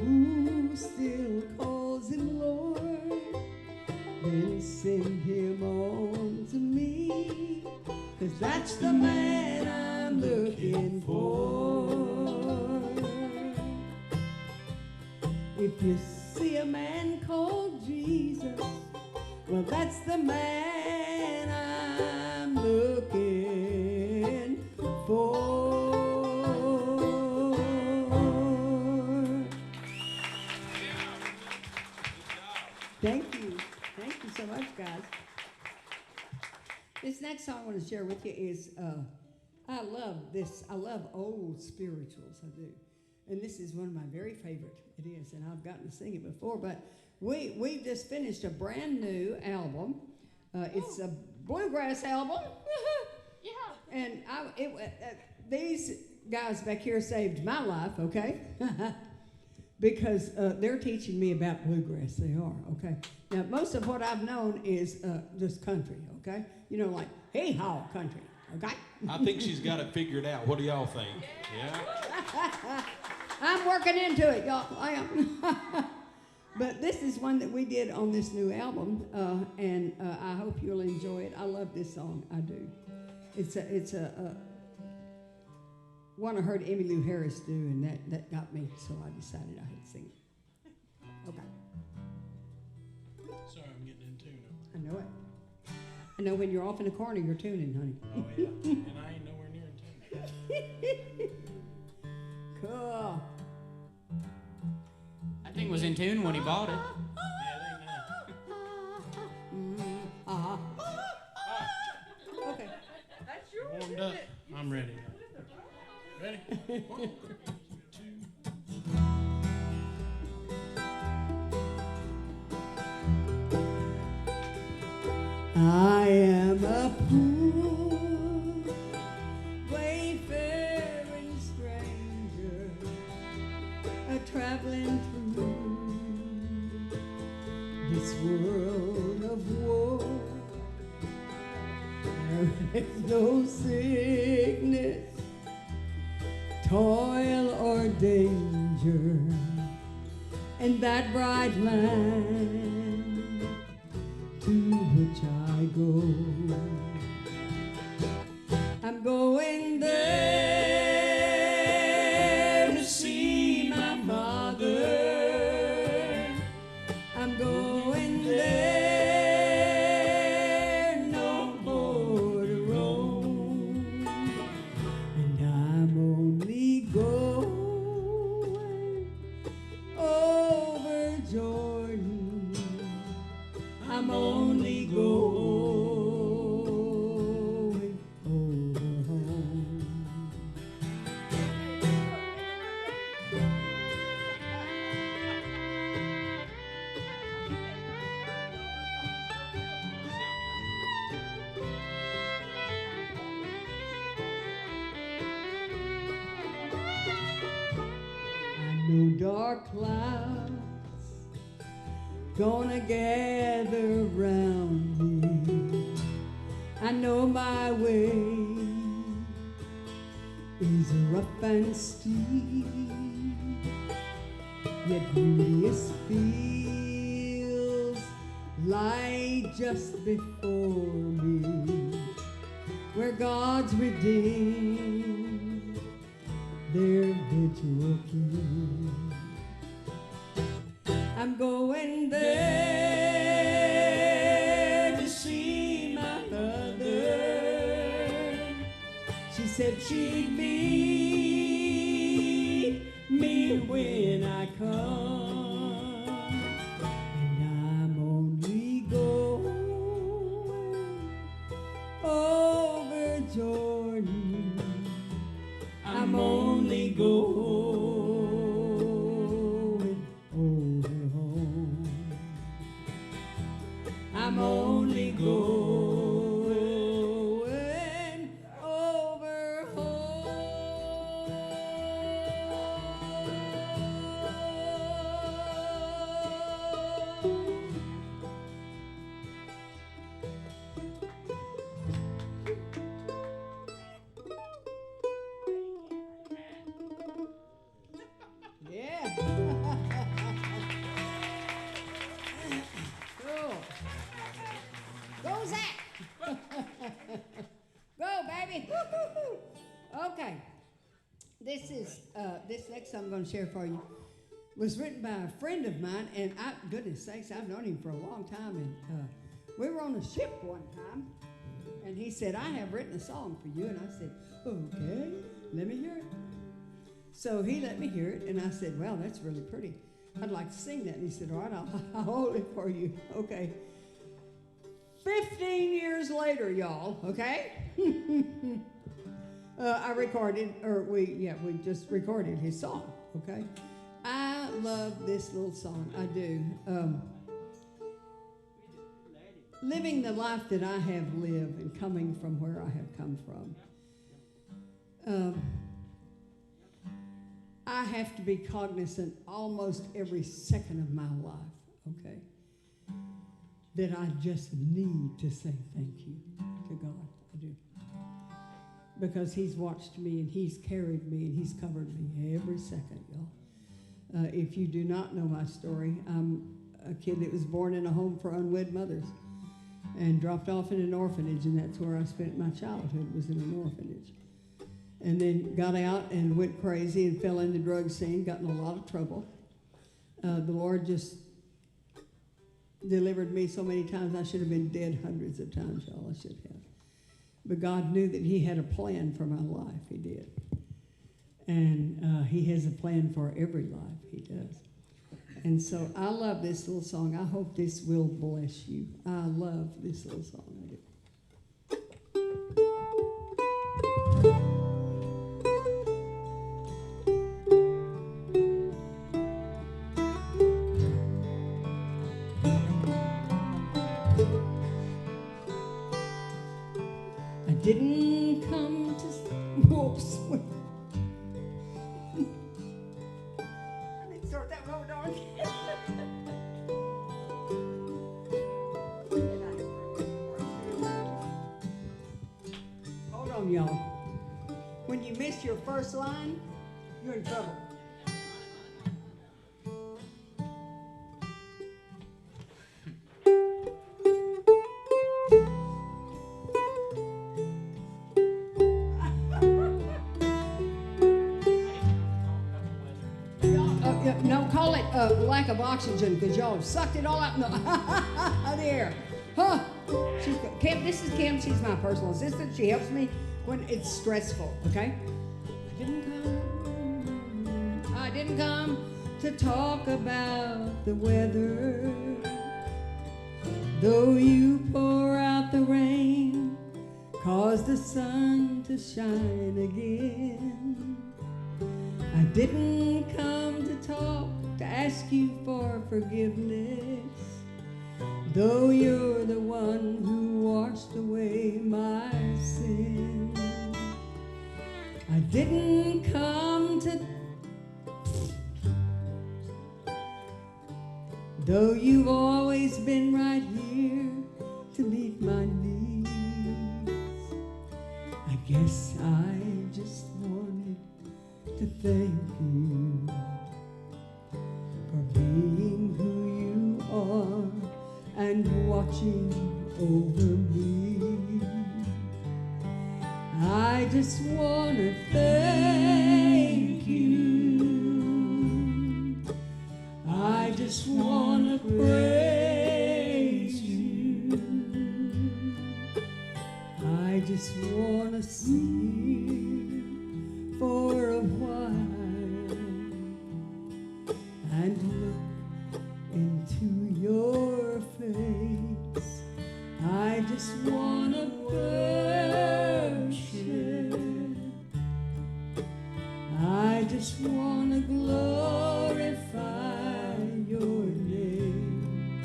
who still calls him Lord. Then send him on to me, 'cause that's the man I'm looking for. If you see a man called Jesus, well, that's the man I'm looking for. Thank you. Thank you so much, guys. This next song I want to share with you is, I love this. I love old spirituals, I do. And this is one of my very favorite. It is, and I've gotten to sing it before, but we just finished a brand new album. It's a bluegrass album. Yeah. And these guys back here saved my life, okay? Because they're teaching me about bluegrass. They are, okay? Now, most of what I've known is just country, okay? You know, like hee-haw country, okay? I think she's got it figured out. What do y'all think? Yeah? I'm working into it, y'all. I am. But this is one that we did on this new album, and I hope you'll enjoy it. I love this song. I do. It's a one I heard Emmylou Harris do, and that got me, so I decided I had to sing it. Okay. Sorry, I'm getting in tune. I know it. I know when you're off in the corner, you're tuning, honey. Oh, yeah. And I ain't nowhere near in tune. Cool. That thing was in tune when he bought it. Yeah, Okay. That's yours, warmed isn't up. it? I'm ready. Ready? 1, 2. I am a poor, wayfaring stranger, a traveling through this world of woe. There is no sickness, toil or danger in that bright land to which I go. I'm going there to see my Father. I'm going there no more to roam. And I'm only going over Jordan. I'm only going dark clouds gonna gather round me. I know my way is rough and steep, yet beauteous fields lie just before me, where God's redeemed their virtual king. I'm going there to see my mother. She said she'd meet me when I come, and I'm only going over Jordan. I'm only going over home. I'm only going over home. Yeah. Cool. Go, Zach. Go, baby. Okay. This next song I'm going to share for you was written by a friend of mine, and goodness sakes, I've known him for a long time, and we were on a ship one time, and he said, I have written a song for you, and I said, okay, let me hear it. So he let me hear it, and I said, well, that's really pretty. I'd like to sing that. And he said, all right, I'll hold it for you. Okay. 15 years later, y'all, okay? I recorded, we just recorded his song, okay? I love this little song, I do. Living the life that I have lived and coming from where I have come from. I have to be cognizant almost every second of my life, okay, that I just need to say thank you to God. I do. Because he's watched me and he's carried me and he's covered me every second, y'all. If you do not know my story, I'm a kid that was born in a home for unwed mothers and dropped off in an orphanage, and that's where I spent my childhood, was in an orphanage. And then got out and went crazy and fell in the drug scene, got in a lot of trouble. The Lord just delivered me so many times. I should have been dead hundreds of times, y'all. I should have. But God knew that he had a plan for my life. He did. And he has a plan for every life. He does. And so I love this little song. I hope this will bless you. I love this little song. I do. Didn't come to whoops. I didn't start that road on. Hold on, y'all. When you miss your first line, you're in trouble. No, call it lack of oxygen, because y'all have sucked it all out in the air. Huh? Kim, this is Kim. She's my personal assistant. She helps me when it's stressful, okay? I didn't come to talk about the weather, though you pour out the rain, cause the sun to shine again. I didn't come to talk, to ask you for forgiveness, though you're the one who washed away my sin. I didn't come to though you've always been right here to meet my needs. I guess I just wanted to thank you for being who you are and watching over me. I just want to thank you. I just want to praise you. I just want to see you for a while and look into your face. I just want to worship. I just want to glorify your name.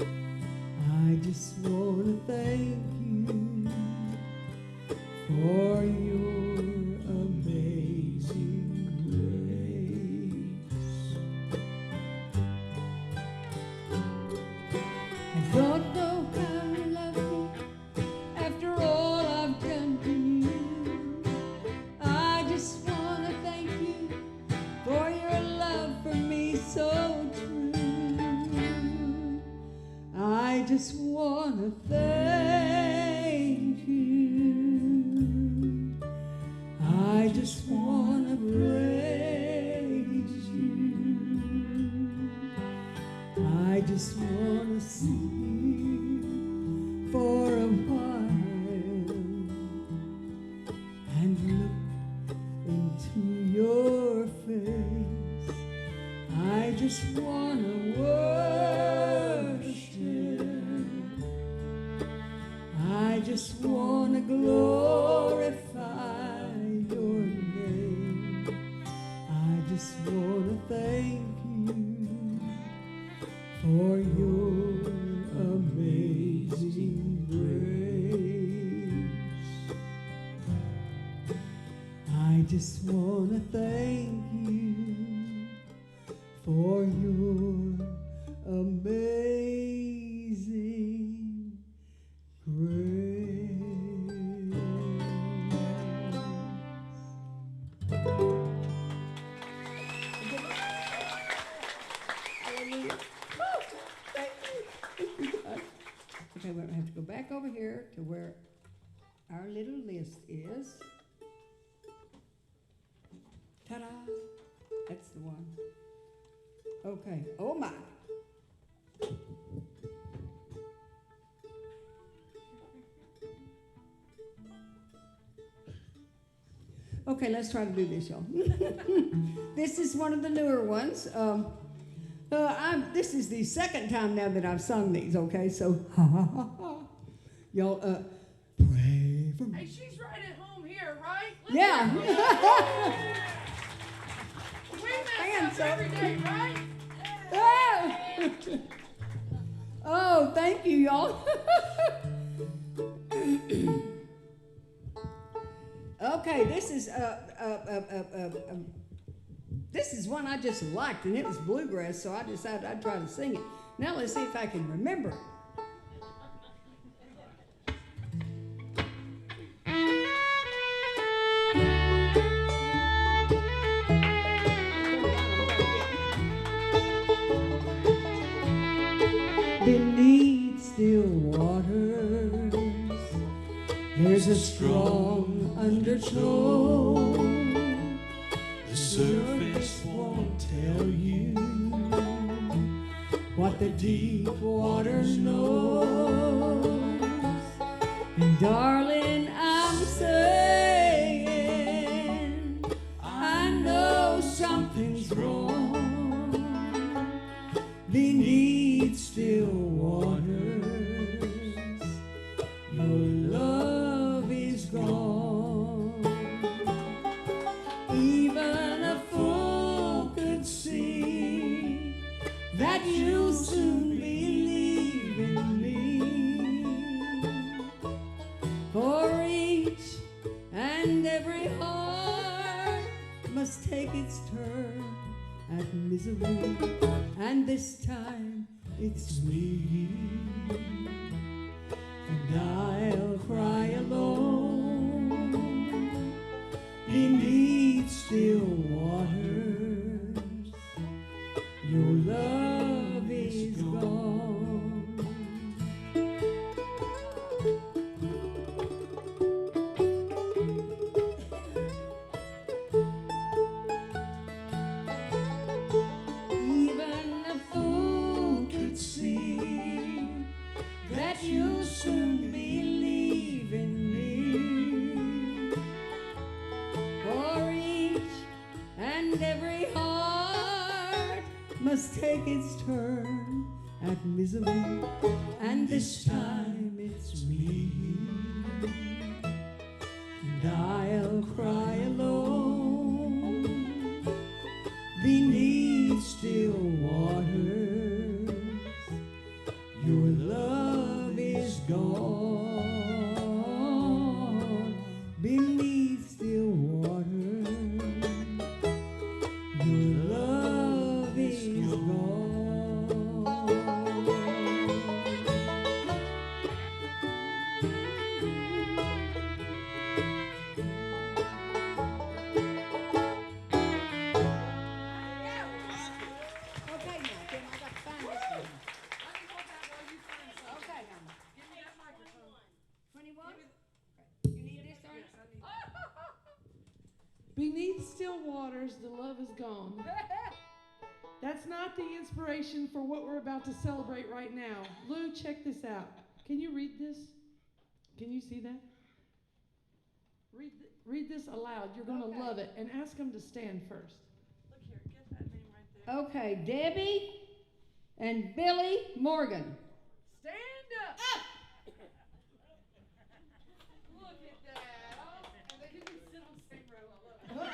I just want to thank you for your amazing grace. I don't know how to love you after all I've done to you. I just want to thank you for your love for me so true. I just want to thank you. I just want to praise you. I just want to see you for a while and look into your face. I just want to worship. I just want to glorify your name. I just want to thank you for your amazing grace. I just want to thank you for your amazing grace. Hallelujah. Woo! Thank you. Okay, we're going to have to go back over here to where our little list is. Ta-da! That's the one. Okay. Oh my. Okay, let's try to do this, y'all. This is one of the newer ones. This is the second time now that I've sung these, okay? So, y'all, pray for me. Hey, she's right at home here, right? Yeah. We mess up every day, right? Oh, thank you, y'all. Okay, this is one I just liked, and it was bluegrass, so I decided I'd try to sing it. Now let's see if I can remember it. Beneath still waters, there's a strong undertow. The surface won't tell you What the deep water knows. And darling, I'm saying I know something's wrong beneath still waters. Your love is gone. Even a fool could see that you'll soon believe in me. For each and every heart must take its turn at misery, and this time it's me, and I'll cry alone beneath still waters. Your love is gone. Even a fool could see that you'll soon be leaving me. For each and every heart must take its turn at misery, and this time it's me, and I'll cry alone beneath still waters. Your love is gone beneath still waters. Your love is gone. Okay, now, Kim, I got to find this one. Let me hold that while you find something. Okay, now. Give me that microphone. 21? You need this, sir? Yes, I need that. Beneath still waters, the love is gone. That's not the inspiration for what we're about to celebrate right now. Lou, check this out. Can you read this? Can you see that? Read this aloud. You're going to Okay. love it. And ask them to stand first. Look here, get that name right there. Okay, Debbie and Billy Morgan. Stand up! Look at that. Oh, and they didn't sit on the same row. I love it.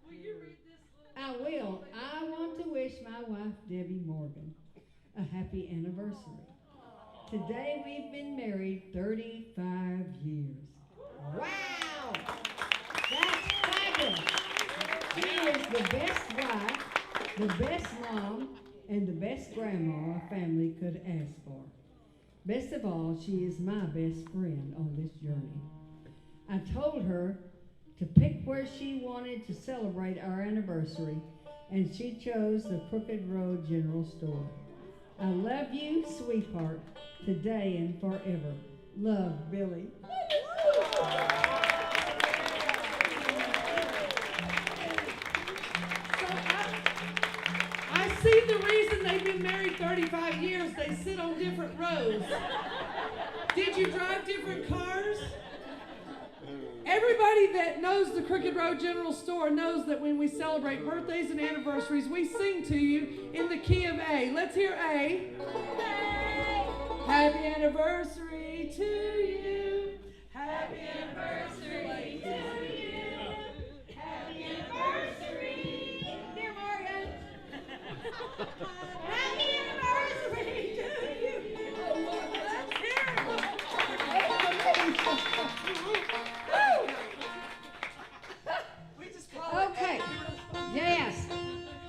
Will you read this little? I will. I want to wish my wife, Debbie Morgan, a happy anniversary. Today we've been married 35 years. Wow! That's fabulous. She is the best wife, the best mom, and the best grandma a family could ask for. Best of all, she is my best friend on this journey. I told her to pick where she wanted to celebrate our anniversary, and she chose the Crooked Road General Store. I love you, sweetheart, today and forever. Love, Billy. I see the reason they've been married 35 years. They sit on different rows. Did you drive different cars? Everybody that knows the Crooked Road General Store knows that when we celebrate birthdays and anniversaries, we sing to you in the key of A. Let's hear A. Happy anniversary to you. Happy anniversary to you. Happy anniversary, dear Morgan. Happy anniversary to you. Let's hear We just call Okay. it A. Yes.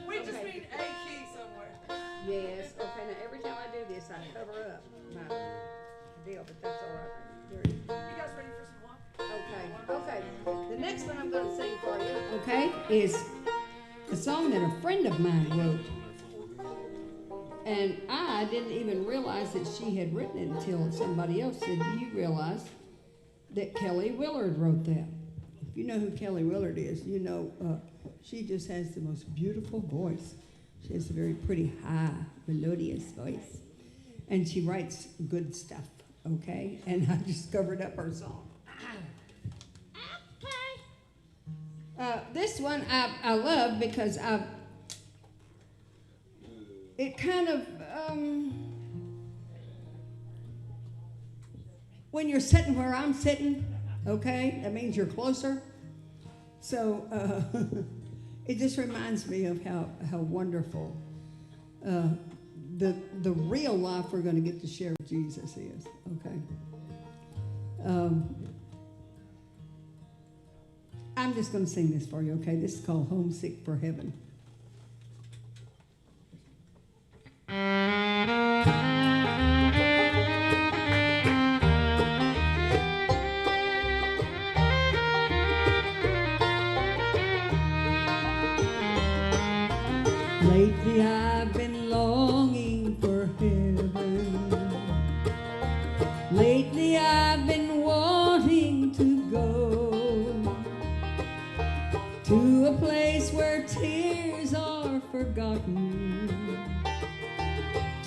We just mean A key somewhere. Yes. Okay, now every time I do this, I cover up my deal, but that's all right. There it is. You guys ready for some water? Okay. The next one I'm going to sing for you, okay, is a song that a friend of mine wrote. And I didn't even realize that she had written it until somebody else said, "Do you realize that Kelly Willard wrote that?" If you know who Kelly Willard is, you know she just has the most beautiful voice. She has a very pretty, high, melodious voice. And she writes good stuff, okay? And I just covered up her song. This one I love because it kind of, when you're sitting where I'm sitting, okay, that means you're closer. So it just reminds me of how wonderful the real life we're going to get to share with Jesus is, okay? I'm just going to sing this for you, okay? This is called Homesick for Heaven.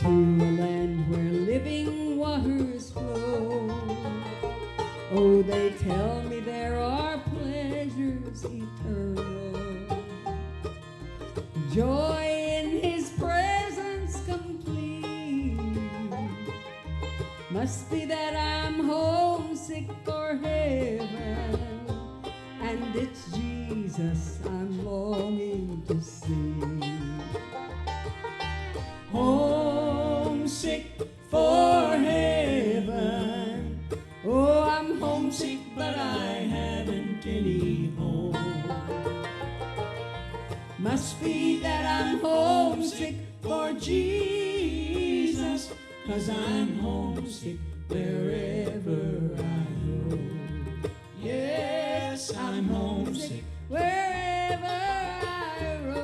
to a land where living waters flow. Oh, they tell me there are pleasures eternal, joy in his presence complete. Must be that I'm homesick for heaven, and it's Jesus I'm longing to see. Homesick for heaven. Oh, I'm homesick, but I haven't any home. Must be that I'm homesick for Jesus, 'cause I'm homesick wherever I roam. Yes, I'm homesick wherever I roam.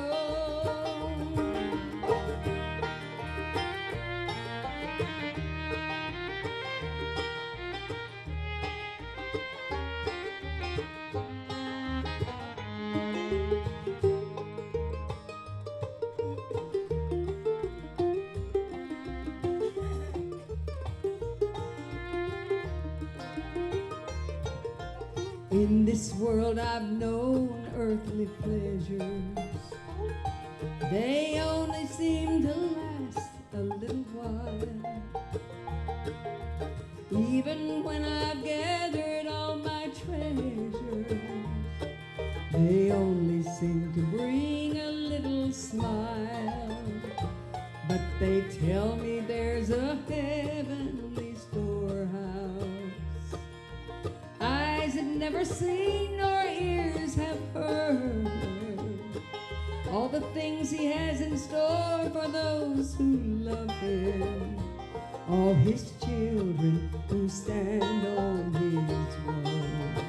In this world I've known earthly pleasures. They only seem to last a little while. Even when I've gathered all my treasures, they only seem to bring a little smile. But they tell me there's a heavenly storehouse. Eyes have never seen nor ears have heard all the things he has in store for those who love him, all his children who stand on his word.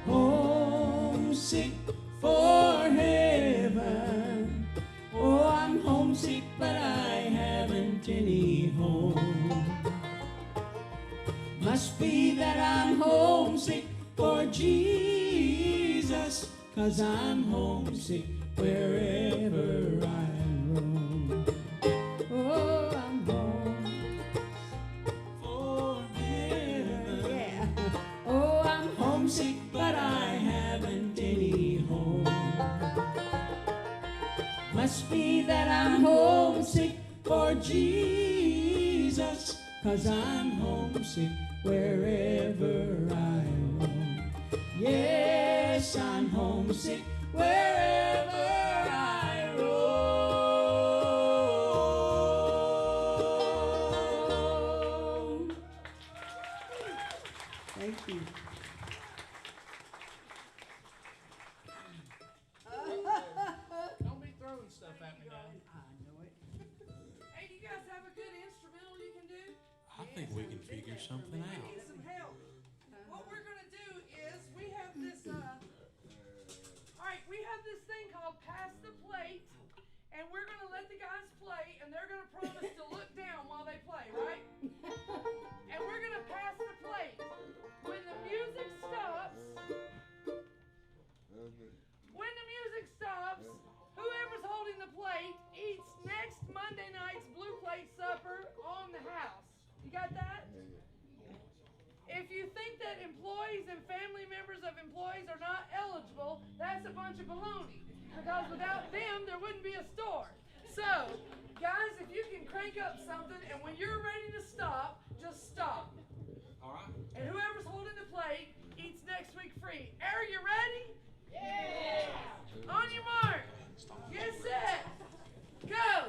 Homesick for heaven. Oh, I'm homesick, but I haven't any home. Must be that I'm homesick for Jesus, 'cause I'm homesick wherever I roam. Oh, I'm homesick for heaven. Yeah. Oh, I'm homesick, but I haven't any home. Must be that I'm homesick for Jesus, 'cause I'm homesick wherever I roam. Yes, I'm homesick wherever I roam. Thank you. Don't be throwing stuff at me now. I know it. Hey, do you guys have a good instrumental you can do? I think we can figure something I out. need some help. What we're gonna do is we have this all right, we have this thing called Pass the Plate, and we're gonna let the guys play, and they're gonna promise to look down while they play, right? And we're gonna pass the plate. When the music stops, whoever's holding the plate eats next Monday night's Blue Plate supper on the house. You got that? If you think that employees and family members of employees are not eligible, that's a bunch of baloney. Because without them, there wouldn't be a store. So, guys, if you can crank up something, and when you're ready to stop, just stop. All right. And whoever's holding the plate eats next week free. Are you ready? Yeah! On your mark. Get set. Go.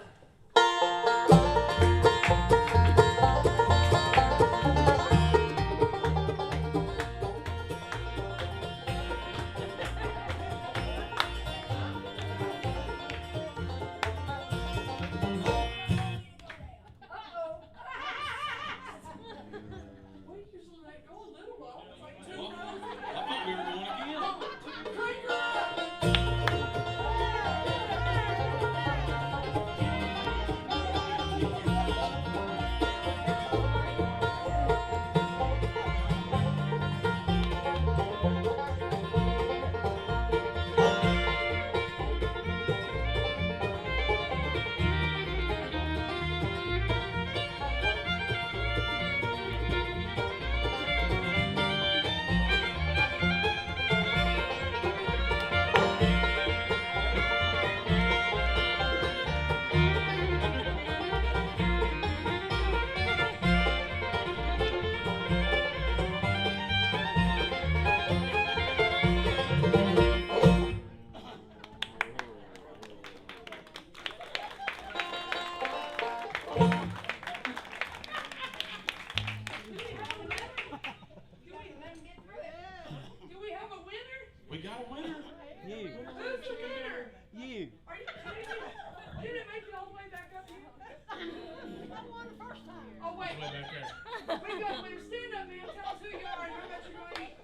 right. We better stand up, man. Tell us who you are and how much you're going to eat.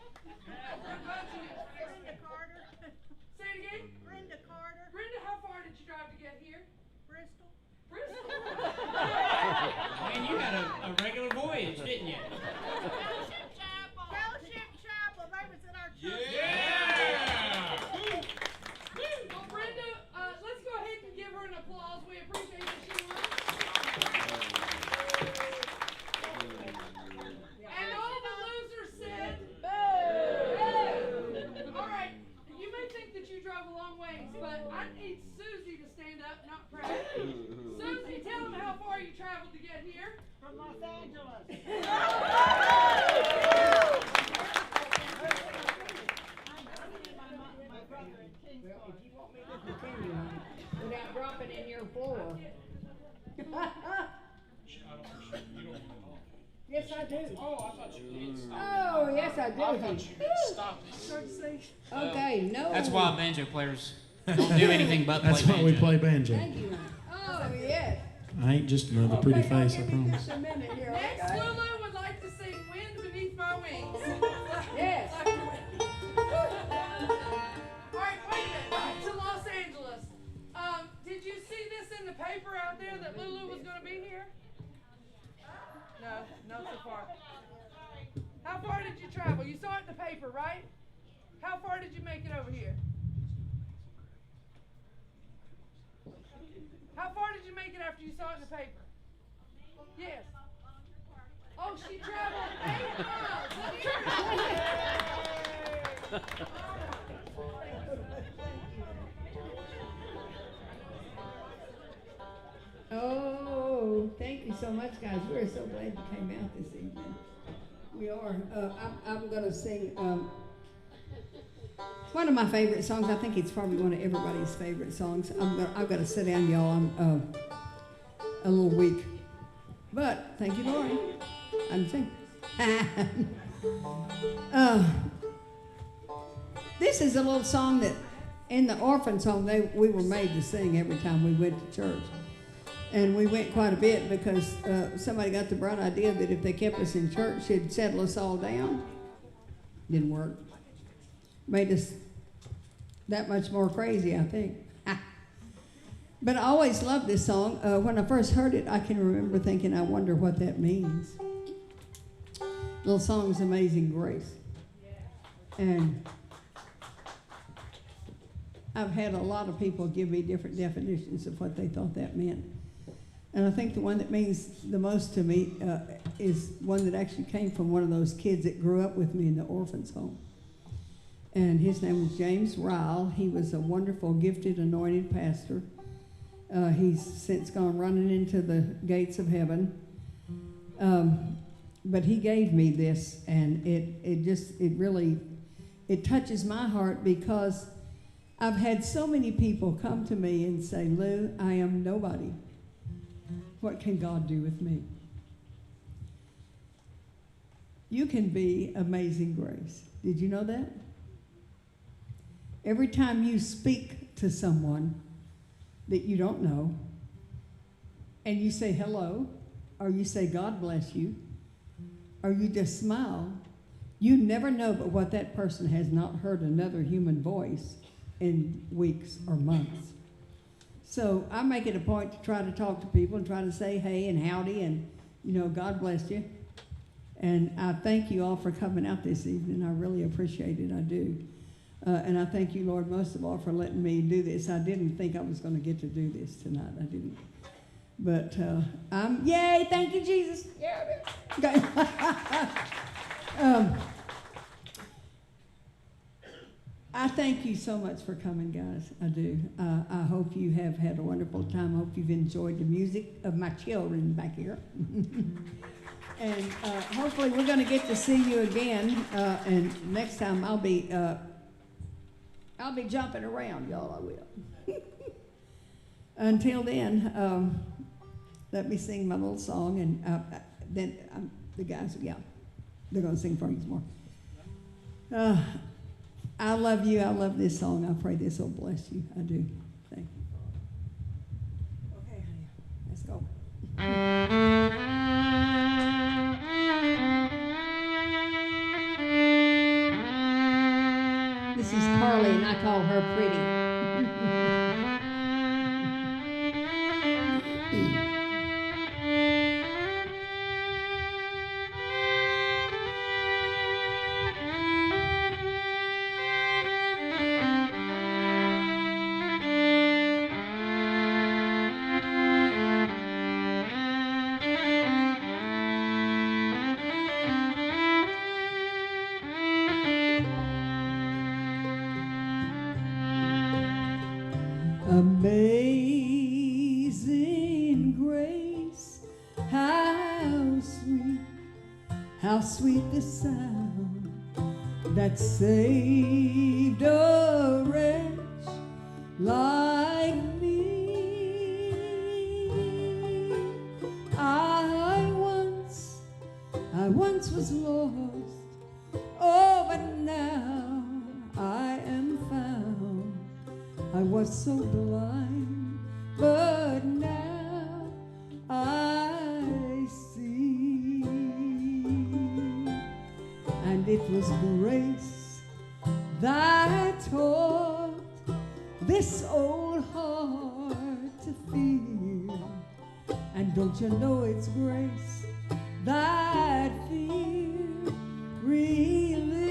Brenda Carter. Say it again. Brenda Carter. Brenda, how far did you drive to get here? Bristol. Bristol. Man, you had a regular voyage, didn't you? Fellowship Chapel. Fellowship Chapel. They was in our church. Yeah! Well, Brenda, let's go ahead and give her an applause. We appreciate that she won. And all the losers said, boo! All right, you may think that you drove a long ways, but I need Susie to stand up, not Brad. Susie, tell them how far you traveled to get here. From Los Angeles. My brother in Kingsport. If you want me to continue on it without dropping in your floor. Yes, I do. Oh, I thought you did. Oh, yes, I do. I thought you did. Stop it. Okay, no. That's why banjo players don't do anything but play That's banjo. why we play banjo. Thank you. Oh, yes. I ain't just another pretty Okay, face, I give me promise. just a minute here, Next, okay? Lulu would like to sing Wind Beneath My Wings. Yes. All right, wait a minute. Back to Los Angeles. Did you see this in the paper out there that Lulu was going to be here? No, not so far. How far did you travel? You saw it in the paper, right? How far did you make it over here? How far did you make it after you saw it in the paper? Yes. Oh, she traveled 8 miles. Oh, thank you so much, guys. We're so glad you came out this evening. We are. I'm going to sing one of my favorite songs. I think it's probably one of everybody's favorite songs. I've got to sit down, y'all. I'm a little weak. But, thank you, Lori. I'm singing. This is a little song that, in the orphan song, we were made to sing every time we went to church. And we went quite a bit because somebody got the bright idea that if they kept us in church, it'd settle us all down. Didn't work. Made us that much more crazy, I think. But I always loved this song. When I first heard it, I can remember thinking, I wonder what that means. Little song's Amazing Grace. And I've had a lot of people give me different definitions of what they thought that meant. And I think the one that means the most to me is one that actually came from one of those kids that grew up with me in the orphan's home. And his name was James Ryle. He was a wonderful, gifted, anointed pastor. He's since gone running into the gates of heaven. But he gave me this, and it touches my heart because I've had so many people come to me and say, Lou, I am nobody. What can God do with me? You can be Amazing Grace. Did you know that? Every time you speak to someone that you don't know, and you say hello, or you say God bless you, or you just smile, you never know but what that person has not heard another human voice in weeks or months. So I make it a point to try to talk to people and try to say hey and howdy and, God bless you. And I thank you all for coming out this evening. I really appreciate it. I do. And I thank you, Lord, most of all for letting me do this. I didn't think I was going to get to do this tonight. I didn't. But yay, thank you, Jesus. Yeah, okay. I thank you so much for coming, guys. I do. I hope you have had a wonderful time. I hope you've enjoyed the music of my children back here. And hopefully we're going to get to see you again. And next time I'll be jumping around, y'all. I will. Until then, let me sing my little song, and then the guys, they're going to sing for you some more. I love you. I love this song. I pray this will bless you. I do. Thank you. Okay, honey. Let's go. call her pretty. Amazing grace, how sweet the sound that saved a wretch like me. I once was lost, oh, but now I am found. I was so blind, but now I see. And it was grace that taught this old heart to fear. And don't you know it's grace that fear relieved?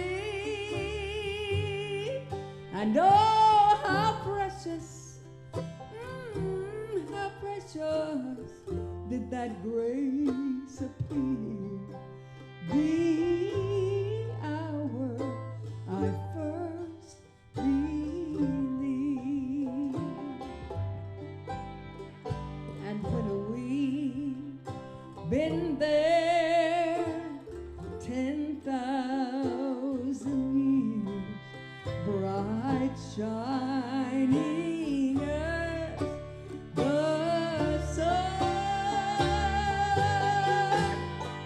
And oh, how precious, how precious did that grace appear the hour I first believed. And when we've been there 10,000 years, bright shining as the sun,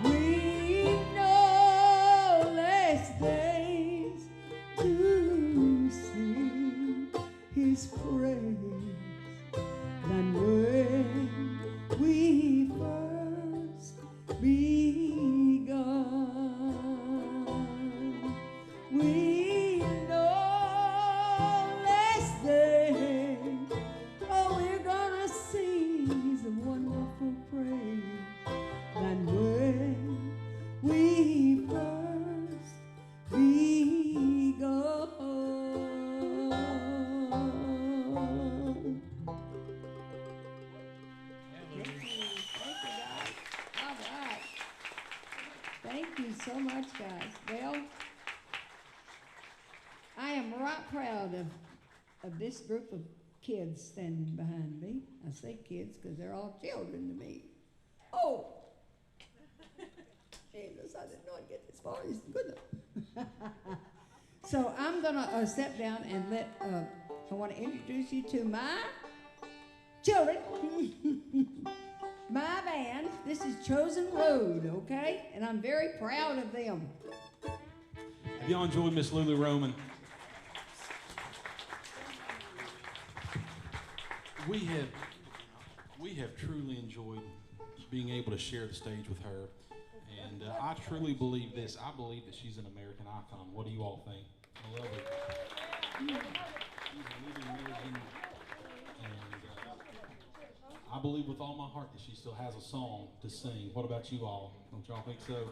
we've no less days to sing His praise than when we first begun. We no less days, oh, we're gonna sing His wonderful praise than when we first begun. Thank you, guys. All right. Thank you so much, guys. Well, I am right proud of this group of kids standing behind me. I say kids because they're all children to me. Oh! Jesus, I didn't know I'd get this far. It's good. So I'm going to step down and I want to introduce you to my children. My band. This is Chosen Road, okay? And I'm very proud of them. Have y'all enjoyed Miss Lulu Roman? We have truly enjoyed being able to share the stage with her. And I truly believe this. I believe that she's an American icon. What do you all think? I love it. She's a living legend. And I believe with all my heart that she still has a song to sing. What about you all? Don't y'all think so?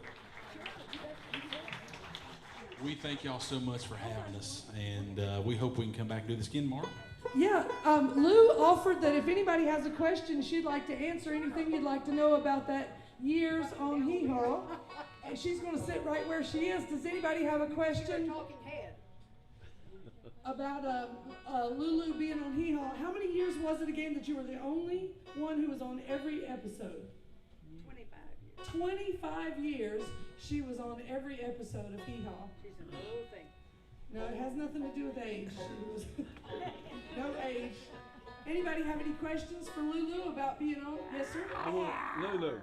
We thank y'all so much for having us. And we hope we can come back and do this again tomorrow. Yeah, Lou offered that if anybody has a question she'd like to answer, anything you'd like to know about that years on Hee Haw, and she's going to sit right where she is. Does anybody have a question about Lulu being on Hee Haw? How many years was it again that you were the only one who was on every episode? 25 years she was on every episode of Hee Haw. She's an old thing. No, it has nothing to do with age. No age. Anybody have any questions for Lulu about being on? Yes, sir? Lulu,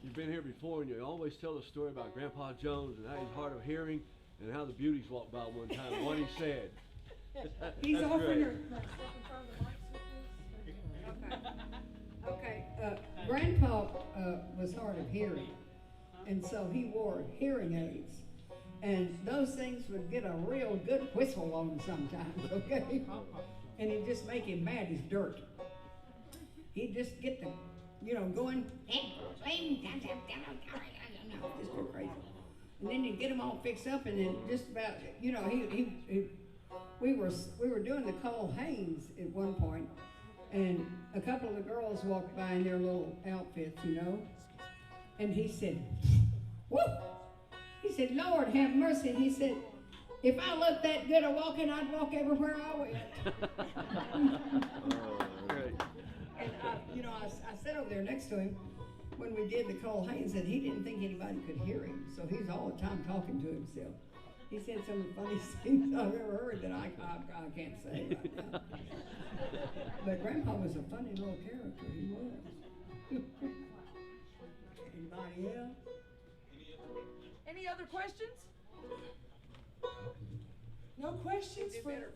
you've been here before, and you always tell the story about Grandpa Jones and how he's hard of hearing, and how the beauties walked by one time, what he said. He's That's offering great. her. Okay, Grandpa was hard of hearing, and so he wore hearing aids. And those things would get a real good whistle on sometimes, okay? And it'd just make him mad as dirt. He'd just get the, going, just go crazy. And then you'd get him all fixed up, and then just about, we were doing the Cole Haynes at one point, and a couple of the girls walked by in their little outfits, and he said, whoop! He said, Lord have mercy. He said, if I looked that good at walking, I'd walk everywhere I went. And I sat over there next to him when we did the Cole Haynes, and he didn't think anybody could hear him, so he's all the time talking to himself. He said some of the funniest things I've ever heard that I can't say right now. But Grandpa was a funny little character, he was. Anybody else? Any other questions? No questions for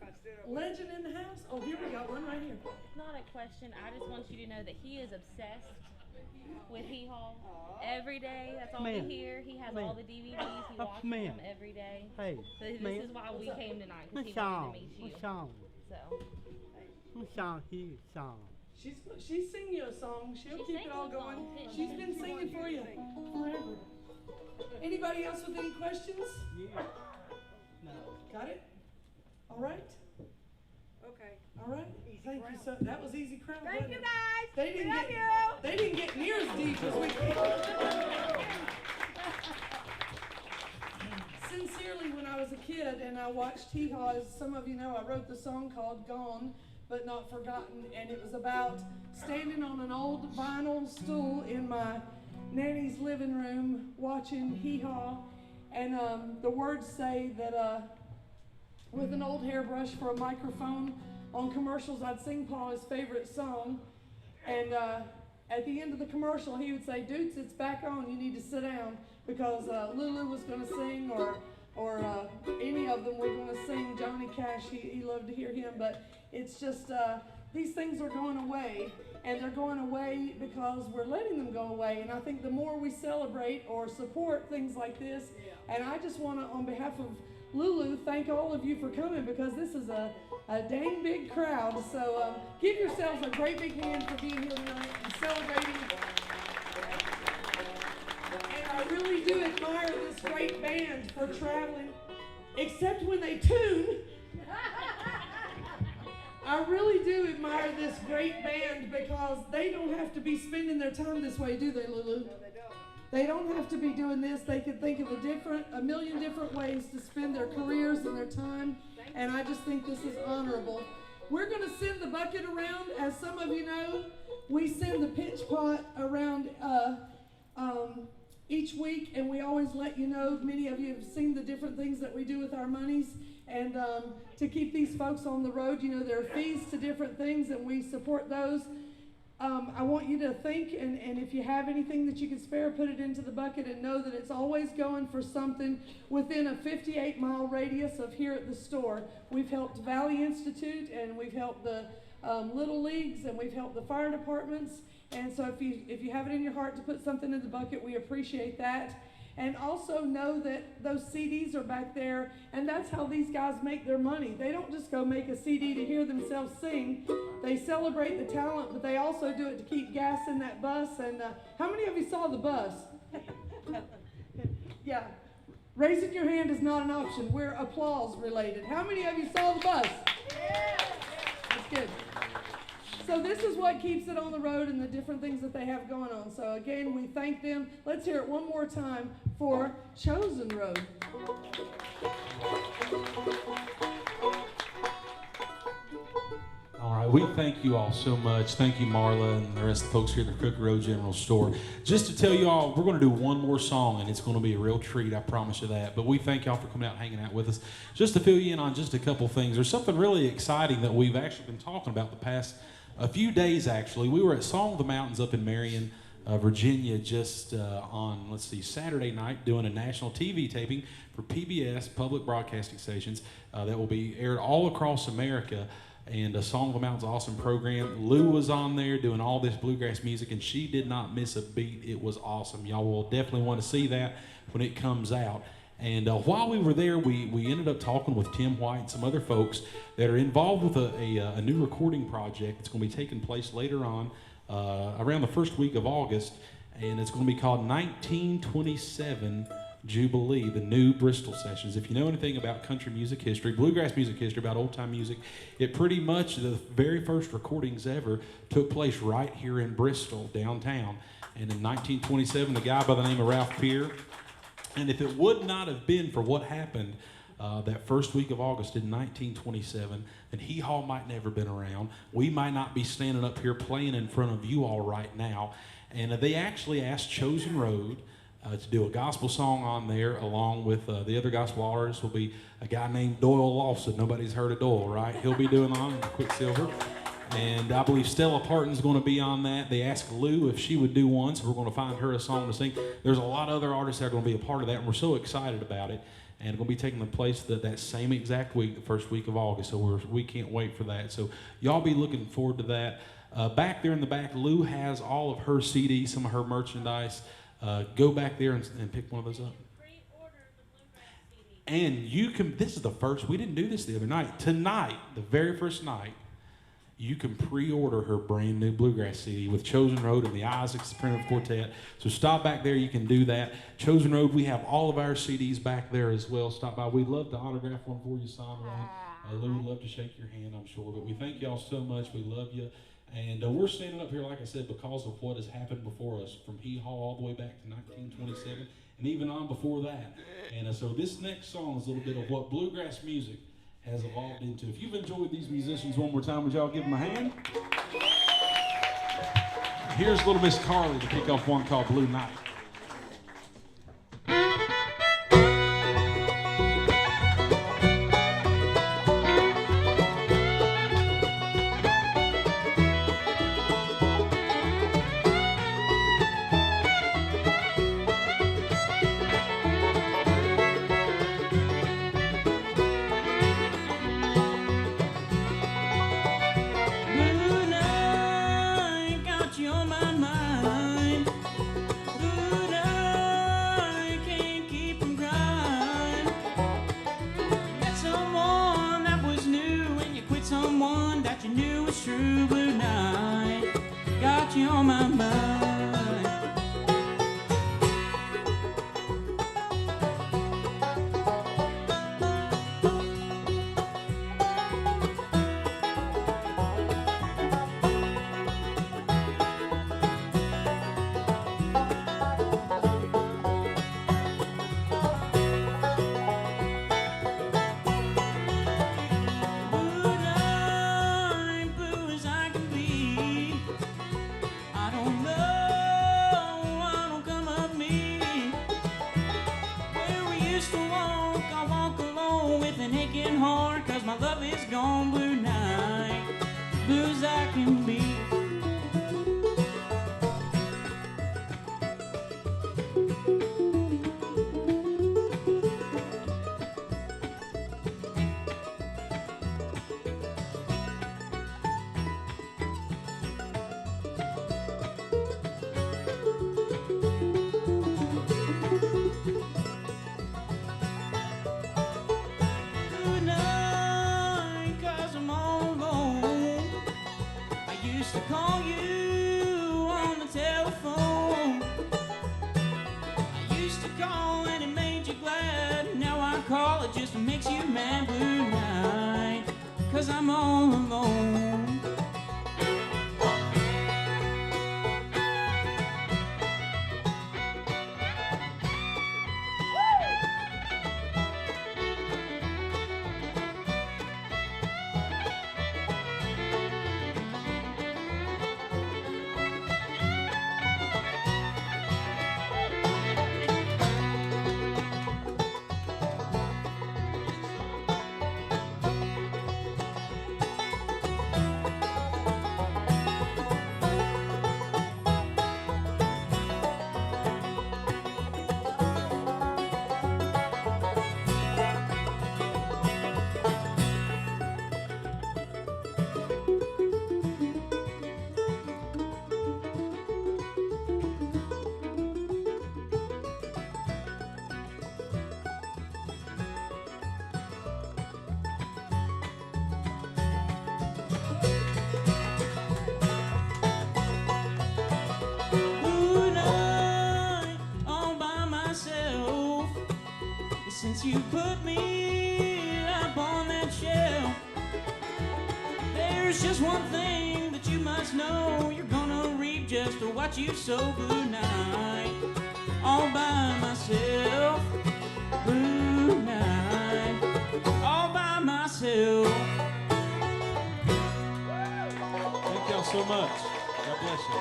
legend in the house? Oh, here we got one right here. Not a question. I just want you to know that he is obsessed with Hee Haw every day. That's all we hear. He has all the DVDs. He watches them every day. Hey, so this is why we came tonight, because he wanted to meet you. She's singing you a song. She'll keep it all going. She's been singing for you forever. Anybody else with any questions? Yeah. No. Got it? All right. Okay. All right. Thank you so. That was easy crowd. Thank you, guys. They didn't get near as deep as we did. Sincerely, when I was a kid and I watched Hee Haw, as some of you know, I wrote the song called "Gone But Not Forgotten," and it was about standing on an old vinyl stool in my nanny's living room watching Hee Haw, and the words say that with an old hairbrush for a microphone on commercials, I'd sing Paul his favorite song, and at the end of the commercial he would say, "Dukes, it's back on, you need to sit down," because Lulu was going to sing, or any of them were going to sing. Johnny Cash, he loved to hear him, but it's just these things are going away, and they're going away because we're letting them go away. And I think the more we celebrate or support things like this, and I just want to, on behalf of Lulu, thank all of you for coming, because this is a dang big crowd. So give yourselves a great big hand for being here tonight and celebrating. And I really do admire this great band for traveling, except when they tune. I really do admire this great band, because they don't have to be spending their time this way, do they, Lulu? No, they don't. They don't have to be doing this. They could think of a million different ways to spend their careers and their time, and I just think this is honorable. We're going to send the bucket around. As some of you know, we send the pitch pot around each week, and we always let you know. Many of you have seen the different things that we do with our monies. And to keep these folks on the road, there are fees to different things, and we support those. I want you to think, and if you have anything that you can spare, put it into the bucket, and know that it's always going for something within a 58-mile radius of here at the store. We've helped Valley Institute, and we've helped the Little Leagues, and we've helped the fire departments. And so if you have it in your heart to put something in the bucket, we appreciate that. And also know that those CDs are back there, and that's how these guys make their money. They don't just go make a CD to hear themselves sing. They celebrate the talent, but they also do it to keep gas in that bus. And how many of you saw the bus? Yeah. Raising your hand is not an option. We're applause related. How many of you saw the bus? Yeah. That's good. So this is what keeps it on the road, and the different things that they have going on. So again, we thank them. Let's hear it one more time for Chosen Road. All right, we thank you all so much. Thank you, Marla, and the rest of the folks here at the Crooked Road General Store. Just to tell you all, we're going to do one more song, and it's going to be a real treat, I promise you that. But we thank y'all for coming out and hanging out with us. Just to fill you in on just a couple things, there's something really exciting that we've actually been talking about the past a few days, actually. We were at Song of the Mountains up in Marion, Virginia, just on, Saturday night, doing a national TV taping for PBS, public broadcasting stations, that will be aired all across America. And a Song of the Mountains awesome program. Lou was on there doing all this bluegrass music, and she did not miss a beat. It was awesome. Y'all will definitely want to see that when it comes out. And while we were there, we ended up talking with Tim White and some other folks that are involved with a new recording project that's going to be taking place later on around the first week of August, and it's going to be called 1927 Jubilee, the new Bristol Sessions. If you know anything about country music history, bluegrass music history, about old-time music, it pretty much, the very first recordings ever took place right here in Bristol, downtown. And in 1927, a guy by the name of Ralph Peer. And if it would not have been for what happened that first week of August in 1927, then Hee Haw might never been around. We might not be standing up here playing in front of you all right now. And they actually asked Chosen Road to do a gospel song on there, along with the other gospel artists will be a guy named Doyle Lawson. Nobody's heard of Doyle, right? He'll be doing on Quicksilver. And I believe Stella Parton's going to be on that. They asked Lou if she would do one, so we're going to find her a song to sing. There's a lot of other artists that are going to be a part of that, and we're so excited about it. And it's going to be taking the place that same exact week, the first week of August. So we can't wait for that. So y'all be looking forward to that. Back there in the back, Lou has all of her CDs, some of her merchandise. Go back there and pick one of those up. And you can, this is the first, we didn't do this the other night. Tonight, the very first night, you can pre-order her brand new bluegrass CD with Chosen Road and the Isaacs Primitive Quartet. So stop back there, you can do that. Chosen Road, we have all of our CDs back there as well. Stop by. We'd love to autograph one for you, sign one. Lou would love to shake your hand, I'm sure. But we thank y'all so much. We love you. And we're standing up here, like I said, because of what has happened before us, from Hee Haw all the way back to 1927, and even on before that. And so this next song is a little bit of what bluegrass music has evolved into. If you've enjoyed these musicians one more time, would y'all give them a hand? Here's little Miss Carly to kick off one called Blue Night. True blue night, got you on my mind. My love is gone, blue night, blue as I can be. To call you on the telephone, I used to call and it made you glad. Now I call, it just makes you mad. Blue night, 'cause I'm all alone. since you put me up on that shelf. There's just one thing that you must know. You're gonna reap just what you sow. Good night, all by myself. Good night, all by myself. Thank y'all so much. God bless you.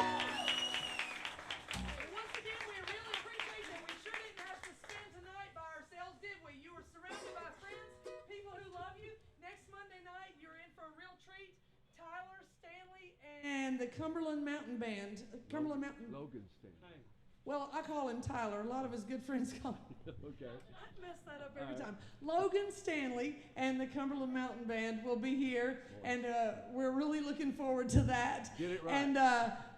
Once again, we really appreciate that we sure didn't have to spend tonight by ourselves, did we? You were surrounded by friends, people who love you. Next Monday night, you're in for a real treat. Tyler, Stanley, and the Cumberland Mountain Band. Cumberland Mountain. Logan Stanley. Well, I call him Tyler. A lot of his good friends call him. Okay. I mess that up every time. Logan Stanley and the Cumberland Mountain Band will be here, and we're really looking forward to that. Get it right. And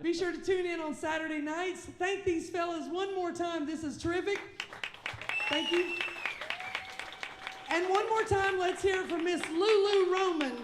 be sure to tune in on Saturday nights. Thank these fellas one more time. This is terrific. Thank you. And one more time, let's hear it from Miss Lulu Roman.